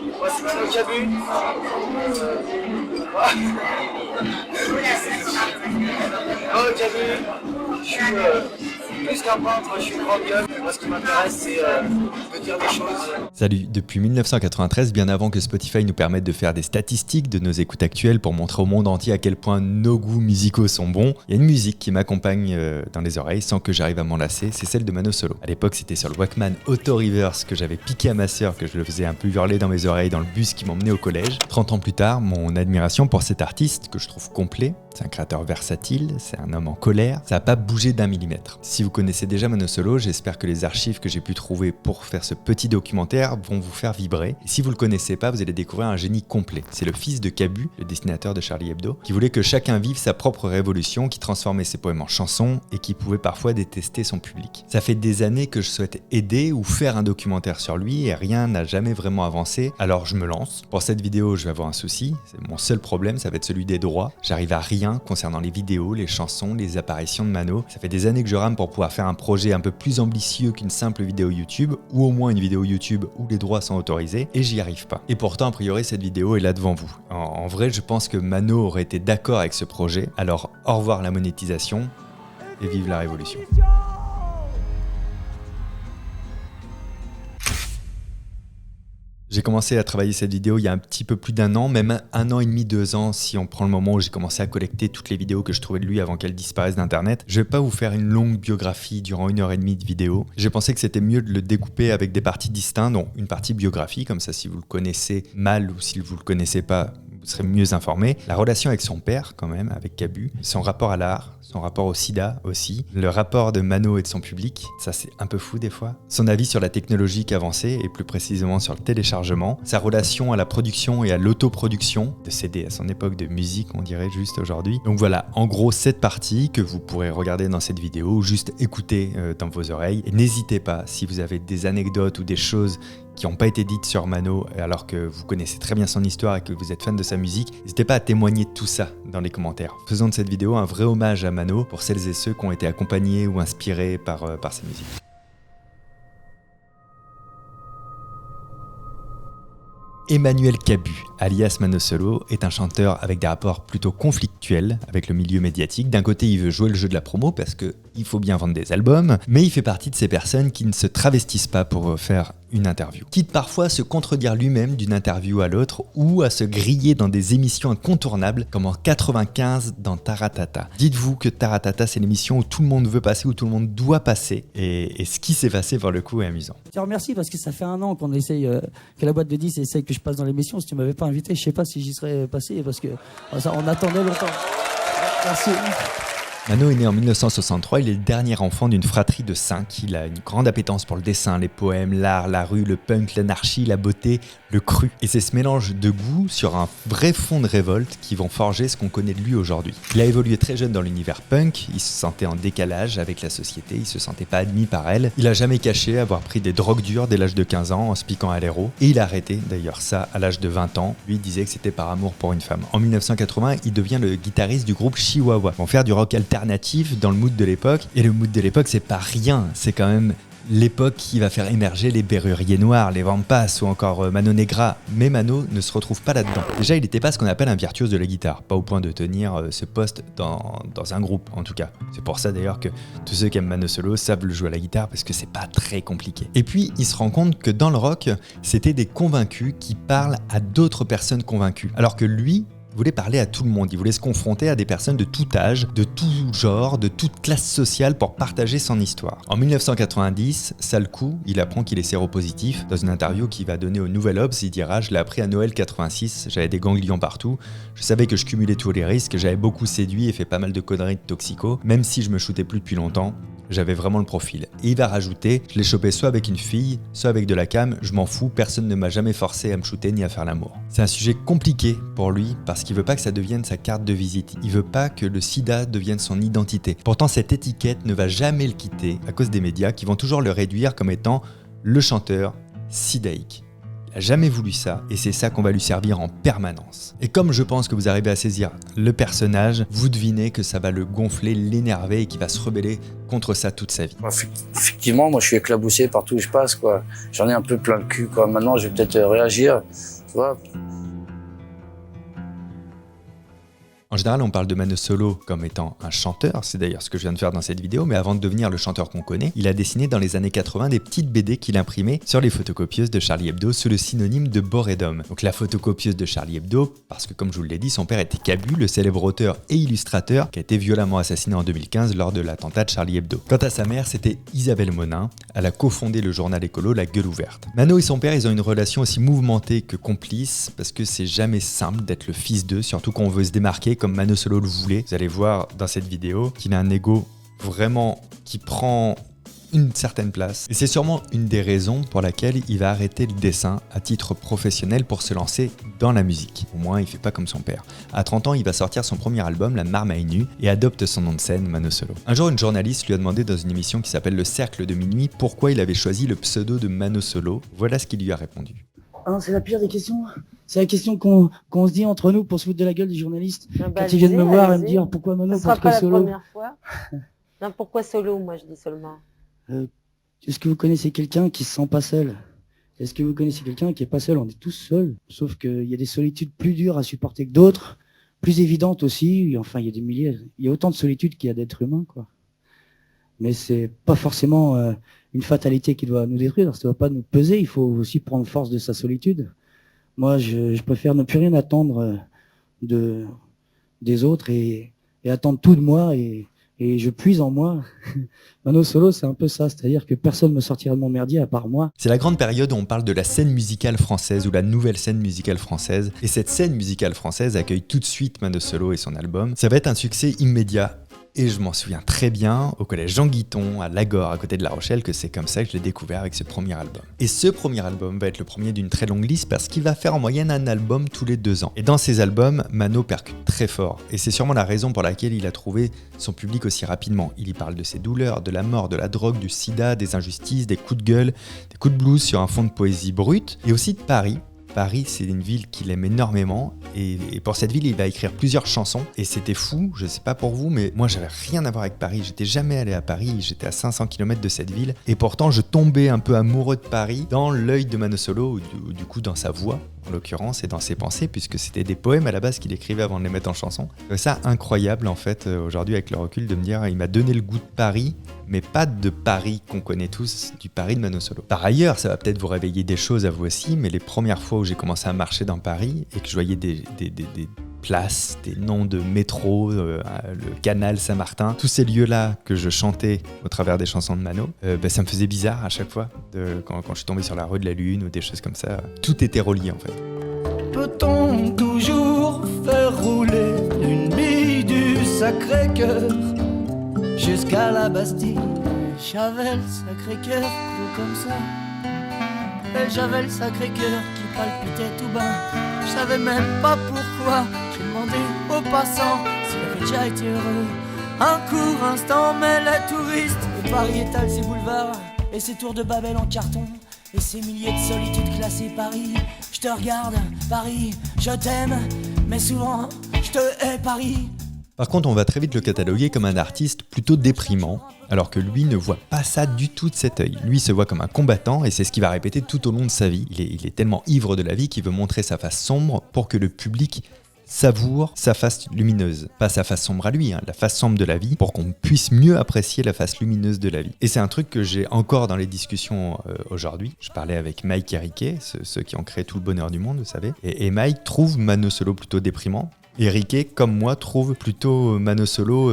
Moi c'est Mano Cabu. Mano Cabu. Je suis plus qu'un peintre, je suis grand gueule. Moi ce qui m'intéresse c'est de dire des choses. Salut, depuis 1993, bien avant que Spotify nous permette de faire des statistiques de nos écoutes actuelles pour montrer au monde entier à quel point nos goûts musicaux sont bons, il y a une musique qui m'accompagne dans les oreilles sans que j'arrive à m'en lasser, c'est celle de Mano Solo. À l'époque, c'était sur le Walkman Auto Reverse que j'avais piqué à ma sœur, que je le faisais un peu hurler dans mes oreilles dans le bus qui m'emmenait au collège. 30 ans plus tard, mon admiration pour cet artiste que je trouve complet, c'est un créateur versatile, c'est un homme en colère, ça n'a pas bougé d'un millimètre. Si vous connaissez déjà Mano Solo, j'espère que les archives que j'ai pu trouver pour faire ce petit documentaire vont vous faire vibrer. Et si vous le connaissez pas, vous allez découvrir un génie complet. C'est le fils de Cabu, le dessinateur de Charlie Hebdo, qui voulait que chacun vive sa propre révolution, qui transformait ses poèmes en chansons et qui pouvait parfois détester son public. Ça fait des années que je souhaite aider ou faire un documentaire sur lui et rien n'a jamais vraiment avancé, alors je me lance. Pour cette vidéo, je vais avoir un souci, c'est mon seul problème, ça va être celui des droits. J'arrive à rien concernant les vidéos, les chansons, les apparitions de Mano. Ça fait des années que je rame pour pouvoir faire un projet un peu plus ambitieux qu'une simple vidéo YouTube, ou au moins une vidéo YouTube où les droits sont autorisés, et j'y arrive pas. Et pourtant, a priori, cette vidéo est là devant vous. En vrai, je pense que Mano aurait été d'accord avec ce projet, alors au revoir la monétisation, et vive la révolution. J'ai commencé à travailler cette vidéo il y a un petit peu plus d'un an, même 1 an et demi, 2 ans si on prend le moment où j'ai commencé à collecter toutes les vidéos que je trouvais de lui avant qu'elles disparaissent d'internet. Je vais pas vous faire une longue biographie durant 1h30 de vidéo. J'ai pensé que c'était mieux de le découper avec des parties distinctes, donc une partie biographie, comme ça si vous le connaissez mal ou si vous le connaissez pas, vous serez mieux informé. La relation avec son père quand même, avec Cabu, son rapport à l'art, son rapport au sida aussi, le rapport de Mano et de son public, ça c'est un peu fou des fois, son avis sur la technologie avancée et plus précisément sur le téléchargement, sa relation à la production et à l'autoproduction, de CD à son époque de musique on dirait juste aujourd'hui. Donc voilà, en gros cette partie que vous pourrez regarder dans cette vidéo ou juste écouter dans vos oreilles. Et n'hésitez pas, si vous avez des anecdotes ou des choses qui n'ont pas été dites sur Mano alors que vous connaissez très bien son histoire et que vous êtes fan de sa musique, n'hésitez pas à témoigner de tout ça dans les commentaires. Faisons de cette vidéo un vrai hommage à Mano pour celles et ceux qui ont été accompagnés ou inspirés par sa musique. Emmanuel Cabu, alias Mano Solo, est un chanteur avec des rapports plutôt conflictuels avec le milieu médiatique. D'un côté, il veut jouer le jeu de la promo parce qu'il faut bien vendre des albums, mais il fait partie de ces personnes qui ne se travestissent pas pour faire une interview. Quitte parfois à se contredire lui-même d'une interview à l'autre ou à se griller dans des émissions incontournables comme en 95 dans Taratata. Dites-vous que Taratata, c'est l'émission où tout le monde veut passer, où tout le monde doit passer, et ce qui s'est passé pour le coup est amusant. Je te remercie parce que ça fait 1 an qu'on essaye, que la boîte de 10 essaye que je passe dans l'émission. Si tu m'avais pas invité, je sais pas si j'y serais passé parce que on attendait longtemps. Merci. Mano est né en 1963, il est le dernier enfant d'une fratrie de 5. Il a une grande appétence pour le dessin, les poèmes, l'art, la rue, le punk, l'anarchie, la beauté, le cru. Et c'est ce mélange de goût sur un vrai fond de révolte qui vont forger ce qu'on connaît de lui aujourd'hui. Il a évolué très jeune dans l'univers punk, il se sentait en décalage avec la société, il se sentait pas admis par elle. Il a jamais caché avoir pris des drogues dures dès l'âge de 15 ans en se piquant à l'héros. Et il a arrêté d'ailleurs ça à l'âge de 20 ans. Lui disait que c'était par amour pour une femme. En 1980, il devient le guitariste du groupe Chihuahua. Ils vont faire du rock alternatif dans le mood de l'époque. Et le mood de l'époque, c'est pas rien. C'est quand même l'époque qui va faire émerger les Berruriers Noirs, les Vampas ou encore Mano Negra. Mais Mano ne se retrouve pas là-dedans. Déjà, il n'était pas ce qu'on appelle un virtuose de la guitare. Pas au point de tenir ce poste dans un groupe, en tout cas. C'est pour ça d'ailleurs que tous ceux qui aiment Mano Solo savent le jouer à la guitare parce que c'est pas très compliqué. Et puis, il se rend compte que dans le rock, c'était des convaincus qui parlent à d'autres personnes convaincues. Alors que lui, il voulait parler à tout le monde, il voulait se confronter à des personnes de tout âge, de tout genre, de toute classe sociale pour partager son histoire. En 1990, sale coup, il apprend qu'il est séropositif. Dans une interview qu'il va donner au Nouvel Obs, il dira « Je l'ai appris à Noël 86, j'avais des ganglions partout, je savais que je cumulais tous les risques, j'avais beaucoup séduit et fait pas mal de conneries de toxico, même si je me shootais plus depuis longtemps. » J'avais vraiment le profil. Et il va rajouter, je l'ai chopé soit avec une fille, soit avec de la cam, je m'en fous, personne ne m'a jamais forcé à me shooter ni à faire l'amour. C'est un sujet compliqué pour lui parce qu'il veut pas que ça devienne sa carte de visite. Il veut pas que le sida devienne son identité. Pourtant, cette étiquette ne va jamais le quitter à cause des médias qui vont toujours le réduire comme étant le chanteur sidaïque. Il n'a jamais voulu ça et c'est ça qu'on va lui servir en permanence. Et comme je pense que vous arrivez à saisir le personnage, vous devinez que ça va le gonfler, l'énerver et qu'il va se rebeller contre ça toute sa vie. Effectivement, moi je suis éclaboussé partout où je passe, quoi. J'en ai un peu plein le cul, quoi. Maintenant, je vais peut-être réagir, tu vois. En général, on parle de Mano Solo comme étant un chanteur, c'est d'ailleurs ce que je viens de faire dans cette vidéo, mais avant de devenir le chanteur qu'on connaît, il a dessiné dans les années 80 des petites BD qu'il imprimait sur les photocopieuses de Charlie Hebdo sous le synonyme de Boredom. Donc la photocopieuse de Charlie Hebdo, parce que comme je vous l'ai dit, son père était Cabu, le célèbre auteur et illustrateur qui a été violemment assassiné en 2015 lors de l'attentat de Charlie Hebdo. Quant à sa mère, c'était Isabelle Monin, elle a cofondé le journal écolo La Gueule Ouverte. Mano et son père, ils ont une relation aussi mouvementée que complice, parce que c'est jamais simple d'être le fils d'eux, surtout quand on veut se démarquer comme Mano Solo le voulait. Vous allez voir dans cette vidéo qu'il a un ego vraiment qui prend une certaine place. Et c'est sûrement une des raisons pour laquelle il va arrêter le dessin à titre professionnel pour se lancer dans la musique. Au moins, il fait pas comme son père. À 30 ans, il va sortir son premier album, La Marmaille Nue, et adopte son nom de scène, Mano Solo. Un jour, une journaliste lui a demandé dans une émission qui s'appelle Le Cercle de Minuit pourquoi il avait choisi le pseudo de Mano Solo. Voilà ce qu'il lui a répondu. Ah, c'est la pire des questions. C'est la question qu'on se dit entre nous pour se foutre de la gueule des journalistes. Bah, Quand ils viennent me voir et me dire pourquoi Mano, ce sera pourquoi pas Solo. la première fois. Non, pourquoi Solo, moi je dis seulement. Est-ce que vous connaissez quelqu'un qui se sent pas seul? Est-ce que vous connaissez quelqu'un qui est pas seul? On est tous seuls. Sauf qu'il y a des solitudes plus dures à supporter que d'autres, plus évidentes aussi. Enfin, il y a des milliers. Il y a autant de solitude qu'il y a d'êtres humains, quoi. Mais c'est pas forcément une fatalité qui doit nous détruire. Ça doit pas nous peser. Il faut aussi prendre force de sa solitude. Moi, je préfère ne plus rien attendre des autres et attendre tout de moi et je puise en moi. Mano Solo, c'est un peu ça, c'est-à-dire que personne ne me sortira de mon merdier à part moi. C'est la grande période où on parle de la scène musicale française ou la nouvelle scène musicale française. Et cette scène musicale française accueille tout de suite Mano Solo et son album. Ça va être un succès immédiat. Et je m'en souviens très bien, au collège Jean Guiton, à Lagore, à côté de La Rochelle, que c'est comme ça que je l'ai découvert avec ce premier album. Et ce premier album va être le premier d'une très longue liste parce qu'il va faire en moyenne un album tous les 2 ans. Et dans ces albums, Mano percute très fort. Et c'est sûrement la raison pour laquelle il a trouvé son public aussi rapidement. Il y parle de ses douleurs, de la mort, de la drogue, du sida, des injustices, des coups de gueule, des coups de blues sur un fond de poésie brute, et aussi de Paris. Paris, c'est une ville qu'il aime énormément et pour cette ville, il va écrire plusieurs chansons et c'était fou, je sais pas pour vous, mais moi j'avais rien à voir avec Paris, j'étais jamais allé à Paris, j'étais à 500 km de cette ville et pourtant je tombais un peu amoureux de Paris dans l'œil de Mano Solo, ou du coup dans sa voix en l'occurrence et dans ses pensées puisque c'était des poèmes à la base qu'il écrivait avant de les mettre en chanson. Ça incroyable en fait aujourd'hui avec le recul de me dire il m'a donné le goût de Paris mais pas de Paris qu'on connaît tous, du Paris de Mano Solo. Par ailleurs, ça va peut-être vous réveiller des choses à vous aussi, mais les premières fois où j'ai commencé à marcher dans Paris et que je voyais des places, des noms de métro, le canal Saint-Martin, tous ces lieux-là que je chantais au travers des chansons de Mano, ça me faisait bizarre à chaque fois, quand je suis tombé sur la rue de la Lune ou des choses comme ça. Tout était relié en fait. Peut-on toujours faire rouler une bille du Sacré-Cœur jusqu'à la Bastille? J'avais le Sacré-Cœur gros comme ça, et j'avais le Sacré-Cœur qui palpitait tout bas. Je savais même pas pourquoi. J'ai demandé aux passants s'il avait déjà été heureux un court instant, mais les touristes et Paris étale ses boulevards et ses tours de Babel en carton et ses milliers de solitudes classées. Paris, je te regarde, Paris, je t'aime, mais souvent je te hais, Paris. Par contre, on va très vite le cataloguer comme un artiste plutôt déprimant, alors que lui ne voit pas ça du tout de cet œil. Lui se voit comme un combattant et c'est ce qu'il va répéter tout au long de sa vie. Il est tellement ivre de la vie qu'il veut montrer sa face sombre pour que le public savoure sa face lumineuse. Pas sa face sombre à lui, la face sombre de la vie, pour qu'on puisse mieux apprécier la face lumineuse de la vie. Et c'est un truc que j'ai encore dans les discussions aujourd'hui. Je parlais avec Mike et Riquet, ceux qui ont créé tout le bonheur du monde, vous savez. Et Mike trouve Mano Solo plutôt déprimant. Et Riquet, comme moi, trouve plutôt Mano Solo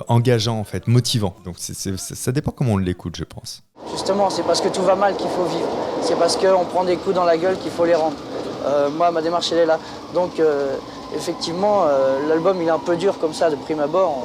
engageant, en fait, motivant. Donc ça dépend comment on l'écoute, je pense. Justement, c'est parce que tout va mal qu'il faut vivre. C'est parce qu'on prend des coups dans la gueule qu'il faut les rendre. Moi, ma démarche, elle est là. Donc, effectivement, l'album, il est un peu dur comme ça, de prime abord.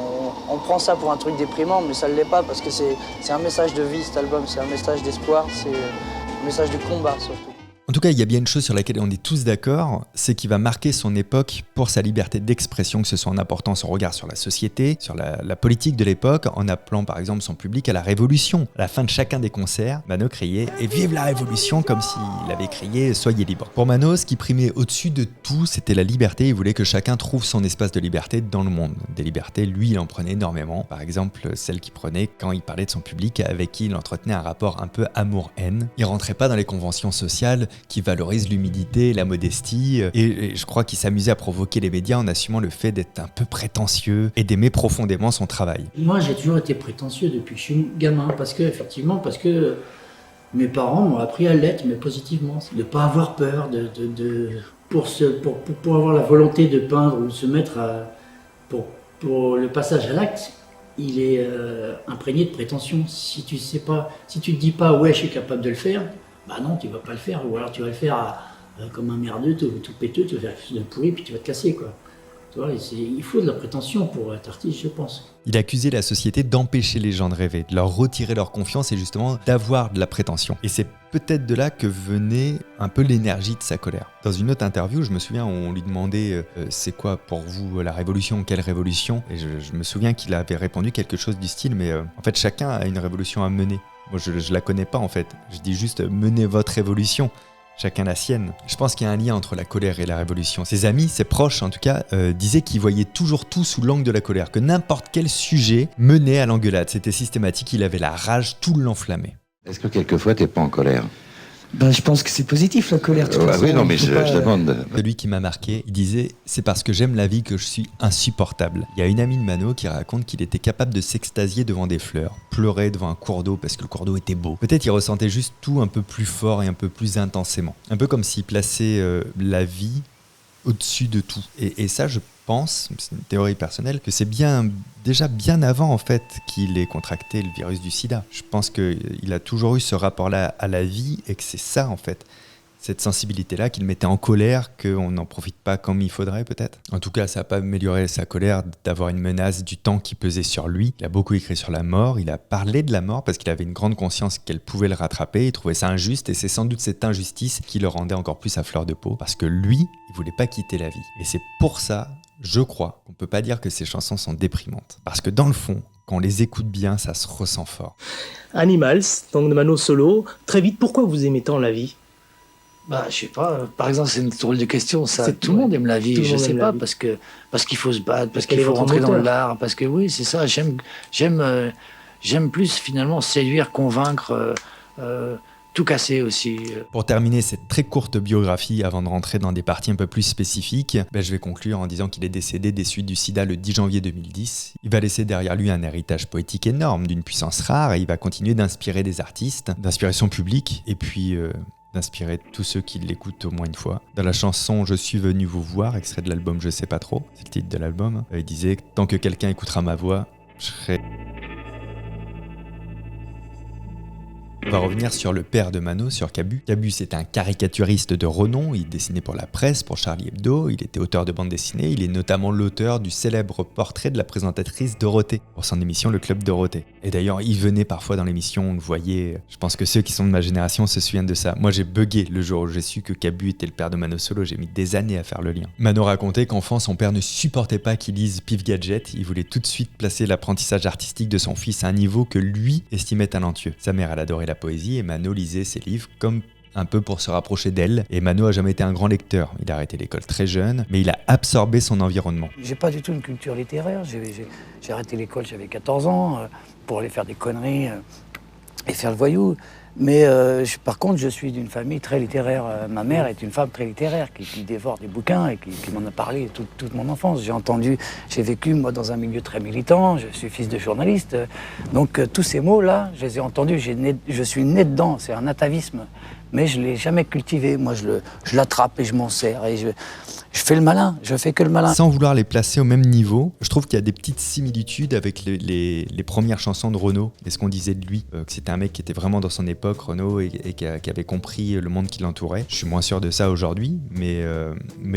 On prend ça pour un truc déprimant, mais ça ne l'est pas parce que c'est un message de vie, cet album. C'est un message d'espoir, c'est un message de combat, surtout. En tout cas, il y a bien une chose sur laquelle on est tous d'accord, c'est qu'il va marquer son époque pour sa liberté d'expression, que ce soit en apportant son regard sur la société, sur la politique de l'époque, en appelant par exemple son public à la révolution. À la fin de chacun des concerts, Mano criait « Et vive la révolution !» comme s'il avait crié « Soyez libres !» Pour Mano, ce qui primait au-dessus de tout, c'était la liberté. Il voulait que chacun trouve son espace de liberté dans le monde. Des libertés, lui, il en prenait énormément. Par exemple, celle qu'il prenait quand il parlait de son public, avec qui il entretenait un rapport un peu amour-haine. Il rentrait pas dans les conventions sociales qui valorisent l'humilité, la modestie, et je crois qu'il s'amusait à provoquer les médias en assumant le fait d'être un peu prétentieux et d'aimer profondément son travail. Moi, j'ai toujours été prétentieux depuis que je suis gamin, parce que mes parents m'ont appris à l'être, mais positivement, de ne pas avoir peur, pour avoir la volonté de peindre ou de se mettre pour le passage à l'acte, il est imprégné de prétention. Si tu te dis pas ouais, je suis capable de le faire, bah non, tu vas pas le faire, ou alors tu vas le faire comme un merdeux, tout péteux, tu vas faire quelque chose de pourri, puis tu vas te casser, quoi. Tu vois, il faut de la prétention pour être artiste, je pense. Il accusait la société d'empêcher les gens de rêver, de leur retirer leur confiance et justement d'avoir de la prétention. Et c'est peut-être de là que venait un peu l'énergie de sa colère. Dans une autre interview, je me souviens, on lui demandait c'est quoi pour vous la révolution, quelle révolution ? Et je me souviens qu'il avait répondu quelque chose du style, mais en fait chacun a une révolution à mener. Moi je la connais pas en fait, je dis juste menez votre révolution. Chacun la sienne. Je pense qu'il y a un lien entre la colère et la révolution. Ses amis, ses proches en tout cas, disaient qu'ils voyaient toujours tout sous l'angle de la colère, que n'importe quel sujet menait à l'engueulade. C'était systématique, il avait la rage, tout l'enflammait. Est-ce que quelquefois t'es pas en colère ? Je pense que c'est positif la colère. Oui, non, mais je demande. Celui qui m'a marqué, il disait « C'est parce que j'aime la vie que je suis insupportable ». Il y a une amie de Mano qui raconte qu'il était capable de s'extasier devant des fleurs, pleurer devant un cours d'eau parce que le cours d'eau était beau. Peut-être il ressentait juste tout un peu plus fort et un peu plus intensément. Un peu comme s'il plaçait la vie au-dessus de tout. Et ça, je pense, c'est une théorie personnelle, que c'est déjà bien avant en fait qu'il ait contracté le virus du sida. Je pense qu'il a toujours eu ce rapport-là à la vie et que c'est ça en fait, cette sensibilité-là qu'il mettait en colère, qu'on n'en profite pas comme il faudrait peut-être. En tout cas, ça n'a pas amélioré sa colère d'avoir une menace du temps qui pesait sur lui. Il a beaucoup écrit sur la mort, il a parlé de la mort parce qu'il avait une grande conscience qu'elle pouvait le rattraper, il trouvait ça injuste et c'est sans doute cette injustice qui le rendait encore plus à fleur de peau parce que lui, il voulait pas quitter la vie. Et c'est pour ça, je crois, qu'on peut pas dire que ses chansons sont déprimantes. Parce que dans le fond, quand on les écoute bien, ça se ressent fort. Animals, donc de Mano Solo. Très vite, pourquoi vous aimez tant la vie ? Je sais pas, par exemple, c'est une drôle de question, ça. Tout le monde aime la vie, je sais pas, parce qu'il faut se battre, parce qu'il faut rentrer dans l'art, parce que oui, c'est ça, j'aime plus finalement séduire, convaincre, tout casser aussi. Pour terminer cette très courte biographie, avant de rentrer dans des parties un peu plus spécifiques, je vais conclure en disant qu'il est décédé des suites du sida le 10 janvier 2010. Il va laisser derrière lui un héritage poétique énorme, d'une puissance rare, et il va continuer d'inspirer des artistes, d'inspirer son public, et puis d'inspirer tous ceux qui l'écoutent au moins une fois. Dans la chanson « Je suis venu vous voir », extrait de l'album « Je sais pas trop », c'est le titre de l'album, il disait « Tant que quelqu'un écoutera ma voix, je serai... » On va revenir sur le père de Mano, sur Cabu. Cabu, c'est un caricaturiste de renom. Il dessinait pour la presse, pour Charlie Hebdo. Il était auteur de bande dessinée. Il est notamment l'auteur du célèbre portrait de la présentatrice Dorothée pour son émission Le Club Dorothée. Et d'ailleurs, il venait parfois dans l'émission, on le voyait. Je pense que ceux qui sont de ma génération se souviennent de ça. Moi, j'ai bugué le jour où j'ai su que Cabu était le père de Mano Solo. J'ai mis des années à faire le lien. Mano racontait qu'enfant, son père ne supportait pas qu'il lise Pif Gadget. Il voulait tout de suite placer l'apprentissage artistique de son fils à un niveau que lui estimait talentueux. Sa mère, elle adorait la poésie et Mano lisait ses livres comme un peu pour se rapprocher d'elle. Et Mano a jamais été un grand lecteur. Il a arrêté l'école très jeune, mais il a absorbé son environnement. J'ai pas du tout une culture littéraire. J'ai arrêté l'école, j'avais 14 ans, pour aller faire des conneries et faire le voyou. Mais par contre, je suis d'une famille très littéraire. Ma mère est une femme très littéraire qui dévore des bouquins et qui m'en a parlé toute mon enfance. J'ai vécu moi dans un milieu très militant, je suis fils de journaliste. Donc tous ces mots-là, je les ai entendus, je suis né dedans, c'est un atavisme. Mais je ne l'ai jamais cultivé. Moi, je l'attrape et je m'en sers. Et je fais le malin, je fais que le malin. Sans vouloir les placer au même niveau, je trouve qu'il y a des petites similitudes avec les premières chansons de Renaud et ce qu'on disait de lui. Que c'était un mec qui était vraiment dans son époque, Renaud, et qui avait compris le monde qui l'entourait. Je suis moins sûr de ça aujourd'hui, mais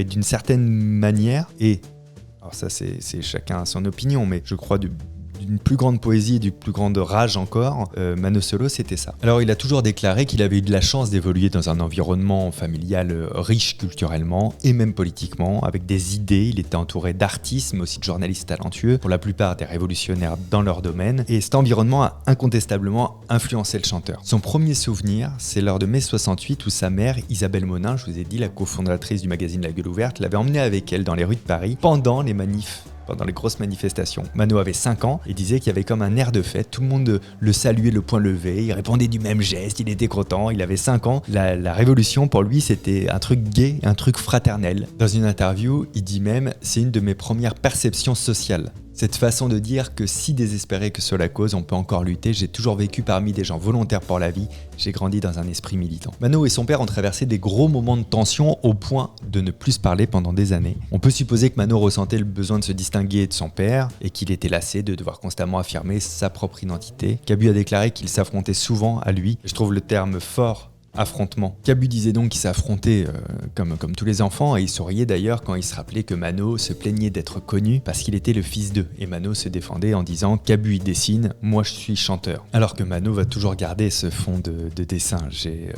d'une certaine manière, et alors ça c'est chacun a son opinion, mais je crois d'une plus grande poésie et d'une plus grande rage encore, Mano Solo, c'était ça. Alors, il a toujours déclaré qu'il avait eu de la chance d'évoluer dans un environnement familial riche culturellement et même politiquement, avec des idées. Il était entouré d'artistes, mais aussi de journalistes talentueux, pour la plupart des révolutionnaires dans leur domaine. Et cet environnement a incontestablement influencé le chanteur. Son premier souvenir, c'est lors de mai 68 où sa mère, Isabelle Monin, je vous ai dit, la cofondatrice du magazine La Gueule Ouverte, l'avait emmené avec elle dans les rues de Paris pendant les grosses manifestations. Mano avait 5 ans et disait qu'il y avait comme un air de fête. Tout le monde le saluait le poing levé, il répondait du même geste, il était content, il avait 5 ans. La révolution pour lui, c'était un truc gai, un truc fraternel. Dans une interview, il dit même « C'est une de mes premières perceptions sociales ». Cette façon de dire que si désespéré que soit la cause, on peut encore lutter. J'ai toujours vécu parmi des gens volontaires pour la vie. J'ai grandi dans un esprit militant. Mano et son père ont traversé des gros moments de tension au point de ne plus se parler pendant des années. On peut supposer que Mano ressentait le besoin de se distinguer de son père et qu'il était lassé de devoir constamment affirmer sa propre identité. Cabu a déclaré qu'il s'affrontait souvent à lui. Je trouve le terme fort. Affrontement. Cabu disait donc qu'il s'affrontait comme tous les enfants et il souriait d'ailleurs quand il se rappelait que Mano se plaignait d'être connu parce qu'il était le fils d'eux. Et Mano se défendait en disant « Cabu il dessine, moi je suis chanteur ». Alors que Mano va toujours garder ce fond de dessin. J'ai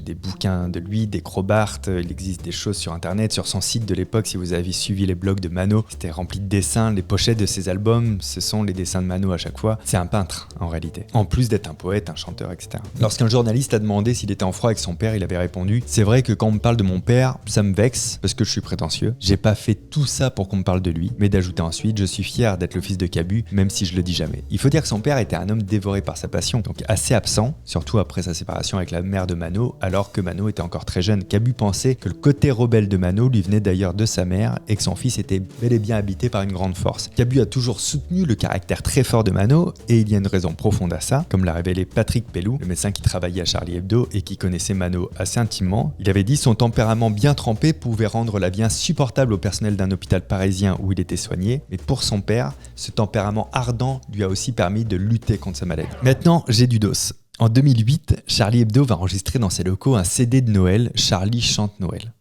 des bouquins de lui, des crobart, il existe des choses sur internet, sur son site de l'époque, si vous avez suivi les blogs de Mano, c'était rempli de dessins, les pochettes de ses albums, ce sont les dessins de Mano à chaque fois. C'est un peintre en réalité, en plus d'être un poète, un chanteur, etc. Lorsqu'un journaliste a demandé s'il était en froid avec son père, il avait répondu « C'est vrai que quand on me parle de mon père, ça me vexe parce que je suis prétentieux. J'ai pas fait tout ça pour qu'on me parle de lui. » Mais d'ajouter ensuite « Je suis fier d'être le fils de Cabu, même si je le dis jamais. » Il faut dire que son père était un homme dévoré par sa passion, donc assez absent, surtout après sa séparation avec la mère de Mano, alors que Mano était encore très jeune. Cabu pensait que le côté rebelle de Mano lui venait d'ailleurs de sa mère et que son fils était bel et bien habité par une grande force. Cabu a toujours soutenu le caractère très fort de Mano et il y a une raison profonde à ça, comme l'a révélé Patrick Pellou, le médecin qui travaillait à Charlie Hebdo et qui connaissait Mano assez intimement. Il avait dit son tempérament bien trempé pouvait rendre la vie insupportable au personnel d'un hôpital parisien où il était soigné, mais pour son père, ce tempérament ardent lui a aussi permis de lutter contre sa maladie. Maintenant, j'ai du dos. En 2008, Charlie Hebdo va enregistrer dans ses locaux un CD de Noël, Charlie chante Noël.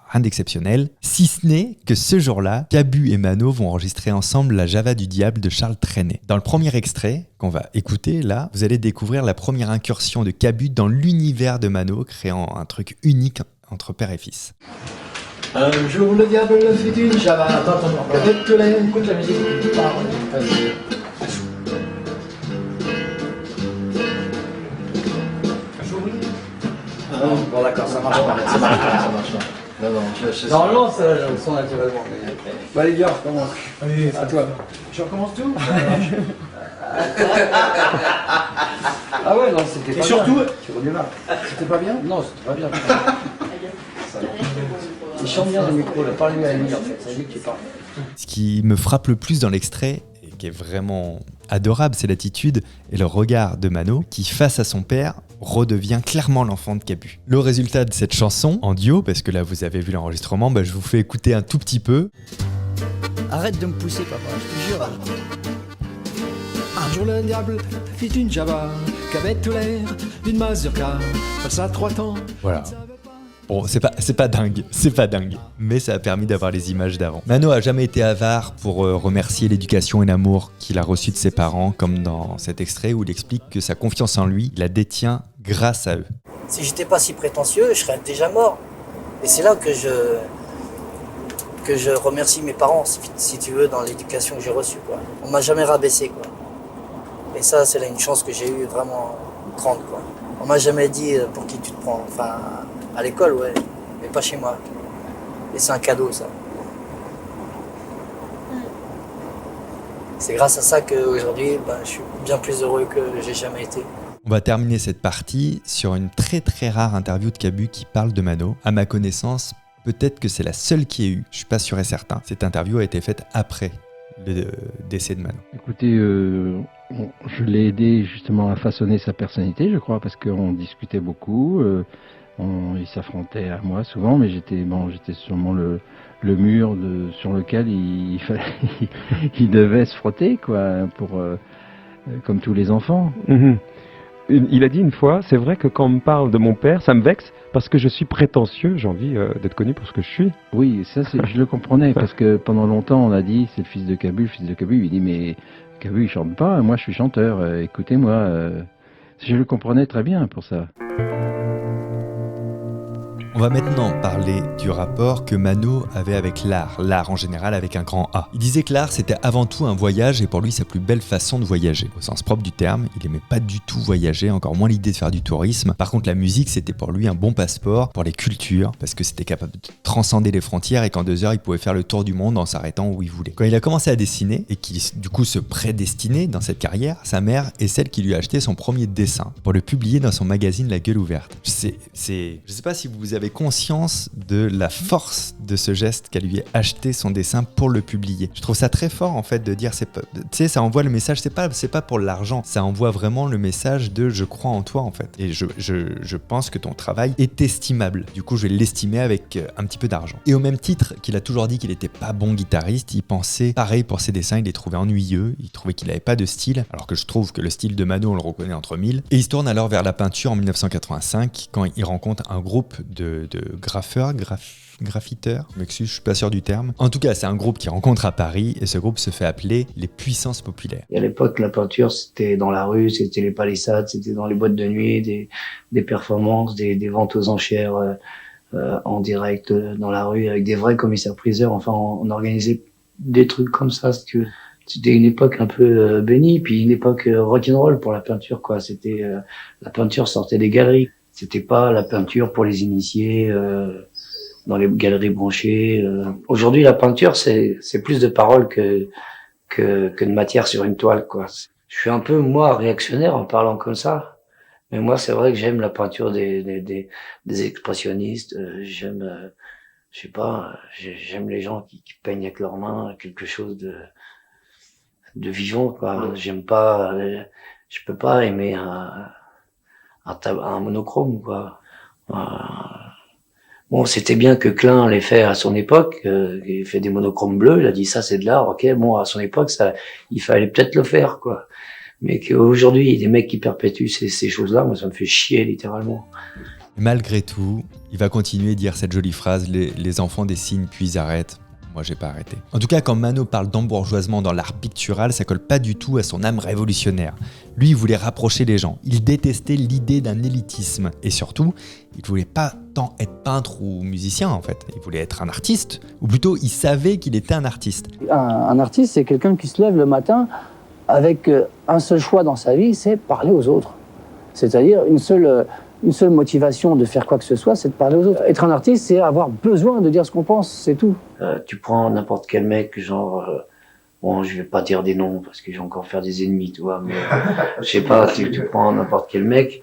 Rien d'exceptionnel, si ce n'est que ce jour-là, Cabu et Mano vont enregistrer ensemble la Java du diable de Charles Trenet. Dans le premier extrait qu'on va écouter là, vous allez découvrir la première incursion de Cabu dans l'univers de Mano, créant un truc unique entre père et fils. Un jour le diable fit une Java, avec tous les... Écoute la musique, bon d'accord, ça marche pas, ça marche pas. Non, ça, je le sens naturellement. Bah les gars, on recommence. Allez, à toi. Je recommence tout. Ah ouais, non, c'était pas bien. Et surtout, tu redémarres. C'était pas bien? Non, c'était pas bien. Il chante bien le micro, là, parle-lui à lui en fait, ça dit que tu parles. Ce qui me frappe le plus dans l'extrait, et qui est vraiment adorable, c'est l'attitude et le regard de Mano qui, face à son père, redevient clairement l'enfant de Cabu. Le résultat de cette chanson, en duo, parce que là vous avez vu l'enregistrement, je vous fais écouter un tout petit peu. Arrête de me pousser, papa, je te jure. Un jour le diable fit une Java, qu'avait tout l'air d'une mazurka, passe à 3 temps. Voilà. Bon, c'est pas dingue, mais ça a permis d'avoir les images d'avant. Mano a jamais été avare pour remercier l'éducation et l'amour qu'il a reçu de ses parents, comme dans cet extrait où il explique que sa confiance en lui, il la détient grâce à eux. Si j'étais pas si prétentieux, je serais déjà mort. Et c'est là que je remercie mes parents, si tu veux, dans l'éducation que j'ai reçue, quoi. On m'a jamais rabaissé, quoi. Et ça, c'est là une chance que j'ai eue vraiment grande, quoi. On m'a jamais dit pour qui tu te prends, enfin... À l'école, ouais, mais pas chez moi. Et c'est un cadeau, ça. C'est grâce à ça qu'aujourd'hui, je suis bien plus heureux que j'ai jamais été. On va terminer cette partie sur une très très rare interview de Cabu qui parle de Mano. À ma connaissance, peut-être que c'est la seule qui ait eu, je suis pas sûr et certain. Cette interview a été faite après le décès de Mano. Écoutez, je l'ai aidé justement à façonner sa personnalité, je crois, parce qu'on discutait beaucoup. Il s'affrontait à moi souvent, mais j'étais sûrement le mur sur lequel il devait se frotter, quoi, comme tous les enfants. il a dit une fois, c'est vrai que quand on me parle de mon père, ça me vexe parce que je suis prétentieux, j'ai envie d'être connu pour ce que je suis. Oui, ça je le comprenais parce que pendant longtemps on a dit c'est le fils de Cabu, il dit mais Cabu il chante pas, moi je suis chanteur, écoutez-moi, je le comprenais très bien pour ça. On va maintenant parler du rapport que Mano avait avec l'art en général avec un grand A. Il disait que l'art c'était avant tout un voyage et pour lui sa plus belle façon de voyager. Au sens propre du terme, il aimait pas du tout voyager, encore moins l'idée de faire du tourisme. Par contre la musique c'était pour lui un bon passeport pour les cultures parce que c'était capable de transcender les frontières et qu'en 2 heures il pouvait faire le tour du monde en s'arrêtant où il voulait. Quand il a commencé à dessiner et qu'il du coup se prédestinait dans cette carrière, sa mère est celle qui lui a acheté son premier dessin pour le publier dans son magazine La Gueule Ouverte. Je sais pas si vous avez conscience de la force de ce geste qu'elle lui ait acheté son dessin pour le publier. Je trouve ça très fort en fait de dire, tu sais, ça envoie le message, c'est pas pour l'argent, ça envoie vraiment le message de je crois en toi en fait. Et je pense que ton travail est estimable. Du coup, je vais l'estimer avec un petit peu d'argent. Et au même titre qu'il a toujours dit qu'il était pas bon guitariste, il pensait pareil pour ses dessins, il les trouvait ennuyeux, il trouvait qu'il avait pas de style, alors que je trouve que le style de Mano on le reconnaît entre mille. Et il se tourne alors vers la peinture en 1985 quand il rencontre un groupe de graffiteurs, je m'excuse, je suis pas sûr du terme. En tout cas, c'est un groupe qui rencontre à Paris et ce groupe se fait appeler les Puissances Populaires. Et à l'époque, la peinture, c'était dans la rue, c'était les palissades, c'était dans les boîtes de nuit, des performances, des ventes aux enchères en direct dans la rue avec des vrais commissaires-priseurs. Enfin, on organisait des trucs comme ça. C'était une époque un peu bénie, puis une époque rock'n'roll pour la peinture, quoi. C'était la peinture sortait des galeries. C'était pas la peinture pour les initiés dans les galeries branchées. Aujourd'hui, la peinture, c'est plus de paroles que de matière sur une toile, quoi. Je suis un peu, moi, réactionnaire en parlant comme ça. Mais moi, c'est vrai que j'aime la peinture des expressionnistes. J'aime, je sais pas, j'aime les gens qui peignent avec leurs mains quelque chose de vivant, quoi. J'aime pas, je peux pas aimer un monochrome, quoi. Bon, c'était bien que Klein l'ait fait à son époque, il fait des monochromes bleus, il a dit ça c'est de l'art, ok, bon, à son époque, ça, il fallait peut-être le faire, quoi. Mais qu'aujourd'hui, il y a des mecs qui perpétuent ces choses-là, moi ça me fait chier, littéralement. Malgré tout, il va continuer de dire cette jolie phrase, les enfants dessinent puis ils arrêtent. Moi, j'ai pas arrêté. En tout cas, quand Mano parle d'embourgeoisement dans l'art pictural, ça colle pas du tout à son âme révolutionnaire. Lui, il voulait rapprocher les gens. Il détestait l'idée d'un élitisme. Et surtout, il voulait pas tant être peintre ou musicien, en fait. Il voulait être un artiste. Ou plutôt, il savait qu'il était un artiste. Un artiste, c'est quelqu'un qui se lève le matin avec un seul choix dans sa vie, c'est parler aux autres. C'est-à-dire une seule motivation de faire quoi que ce soit, c'est de parler aux autres. Être un artiste, c'est avoir besoin de dire ce qu'on pense, c'est tout. Tu prends n'importe quel mec, genre... bon, je vais pas dire des noms, parce que je vais encore faire des ennemis, tu vois, mais... je sais pas, tu prends n'importe quel mec,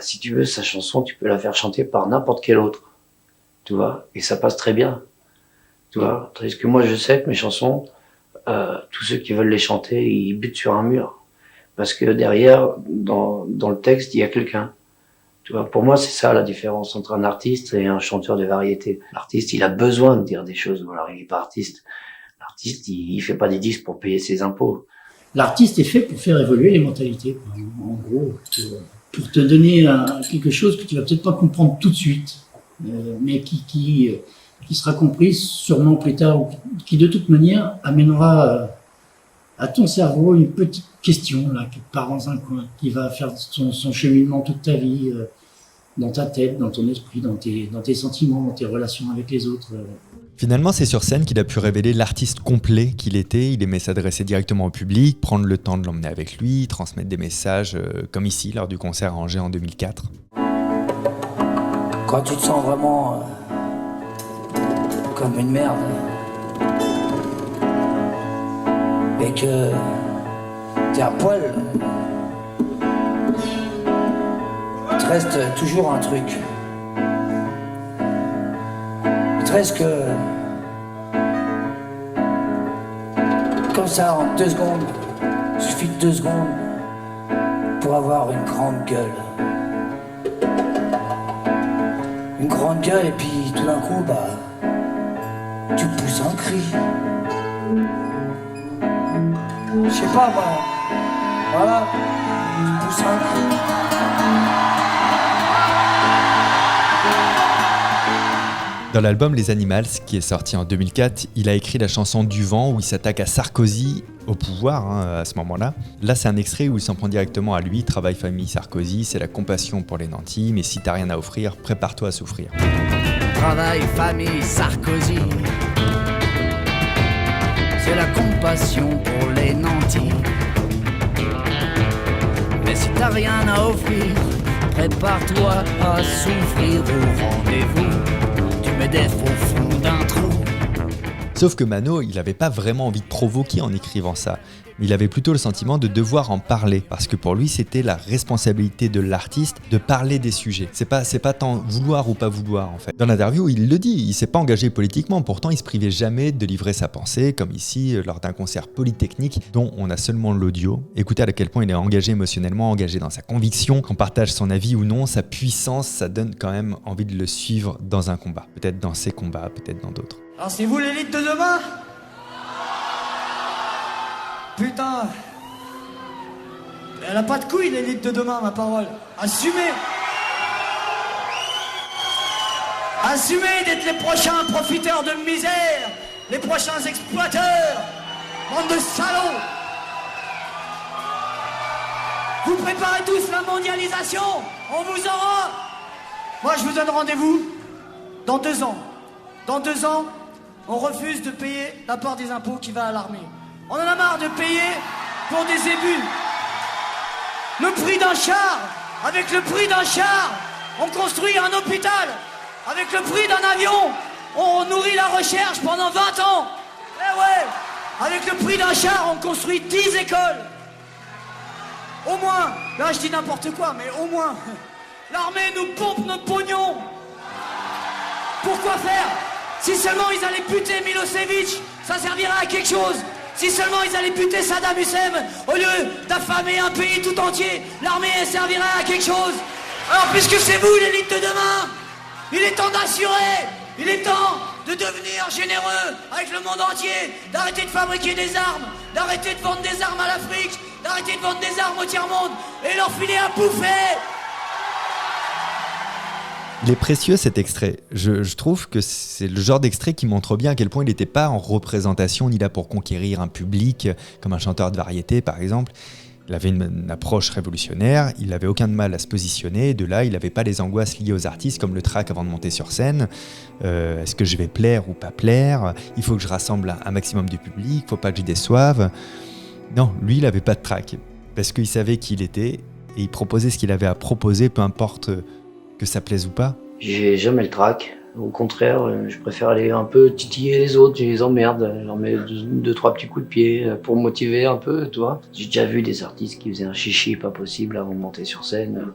si tu veux, sa chanson, tu peux la faire chanter par n'importe quel autre, tu vois, et ça passe très bien, tu vois. Parce que moi, je sais que mes chansons, tous ceux qui veulent les chanter, ils butent sur un mur. Parce que derrière, dans le texte, il y a quelqu'un. Tu vois, pour moi, c'est ça la différence entre un artiste et un chanteur de variété. L'artiste, il a besoin de dire des choses. Alors, il n'est pas artiste. L'artiste, il fait pas des disques pour payer ses impôts. L'artiste est fait pour faire évoluer les mentalités. En gros, pour te donner quelque chose que tu vas peut-être pas comprendre tout de suite, mais qui sera compris sûrement plus tard, ou qui de toute manière amènera à ton cerveau une petite question là qui part dans un coin, qui va faire son cheminement toute ta vie, dans ta tête, dans ton esprit, dans tes sentiments, dans tes relations avec les autres. Finalement, c'est sur scène qu'il a pu révéler l'artiste complet qu'il était. Il aimait s'adresser directement au public, prendre le temps de l'emmener avec lui, transmettre des messages, comme ici, lors du concert à Angers en 2004. Quand tu te sens vraiment comme une merde, et que t'es à poil, il te reste toujours un truc. Il te reste que... Comme ça, en 2 secondes, il suffit de 2 secondes pour avoir une grande gueule. Une grande gueule et puis tout d'un coup, tu pousses un cri. Je sais pas, moi, voilà, tout s'en Dans l'album Les Animals, qui est sorti en 2004, il a écrit la chanson Du vent où il s'attaque à Sarkozy, au pouvoir à ce moment-là. Là, c'est un extrait où il s'en prend directement à lui. Travail, famille, Sarkozy, c'est la compassion pour les nantis, mais si t'as rien à offrir, prépare-toi à souffrir. Travail, famille, Sarkozy. C'est la compassion pour les nantis. Mais si t'as rien à offrir, prépare-toi à souffrir au rendez-vous. Medef au fond d'un trou. Sauf que Mano, il n'avait pas vraiment envie de provoquer en écrivant ça. Il avait plutôt le sentiment de devoir en parler, parce que pour lui, c'était la responsabilité de l'artiste de parler des sujets. C'est pas tant vouloir ou pas vouloir, en fait. Dans l'interview, il le dit, il s'est pas engagé politiquement, pourtant il se privait jamais de livrer sa pensée, comme ici, lors d'un concert polytechnique, dont on a seulement l'audio. Écoutez à quel point il est engagé émotionnellement, engagé dans sa conviction, qu'on partage son avis ou non, sa puissance, ça donne quand même envie de le suivre dans un combat. Peut-être dans ses combats, peut-être dans d'autres. Alors c'est vous l'élite de demain? Putain, elle a pas de couilles l'élite de demain, ma parole. Assumez. Assumez d'être les prochains profiteurs de misère, les prochains exploiteurs, bande de salauds. Vous préparez tous la mondialisation, on vous aura. Moi je vous donne rendez-vous dans 2 ans. Dans 2 ans, on refuse de payer la part des impôts qui va à l'armée. On en a marre de payer pour des ébus. Le prix d'un char, avec le prix d'un char, on construit un hôpital. Avec le prix d'un avion, on nourrit la recherche pendant 20 ans. Eh ouais, avec le prix d'un char, on construit 10 écoles. Au moins, là je dis n'importe quoi, mais au moins, l'armée nous pompe notre pognon. Pourquoi faire? Si seulement ils allaient buter Milosevic, ça servirait à quelque chose. Si seulement ils allaient buter Saddam Hussein, au lieu d'affamer un pays tout entier, l'armée servirait à quelque chose. Alors puisque c'est vous l'élite de demain, il est temps d'assurer, il est temps de devenir généreux avec le monde entier, d'arrêter de fabriquer des armes, d'arrêter de vendre des armes à l'Afrique, d'arrêter de vendre des armes au tiers-monde et leur filer à bouffer. Il est précieux cet extrait. Je trouve que c'est le genre d'extrait qui montre bien à quel point il n'était pas en représentation ni là pour conquérir un public, comme un chanteur de variété par exemple. Il avait une approche révolutionnaire, il n'avait aucun mal à se positionner, de là il n'avait pas les angoisses liées aux artistes comme le trac avant de monter sur scène. Est-ce que je vais plaire ou pas plaire? Il faut que je rassemble un maximum de public, il ne faut pas que je déçoive. Non, lui il n'avait pas de trac, parce qu'il savait qui il était et il proposait ce qu'il avait à proposer, peu importe que ça plaise ou pas. J'ai jamais le trac. Au contraire, je préfère aller un peu titiller les autres, je les emmerde, je leur mets 2-3 petits coups de pied pour me motiver un peu, tu vois. J'ai déjà vu des artistes qui faisaient un chichi pas possible avant de monter sur scène.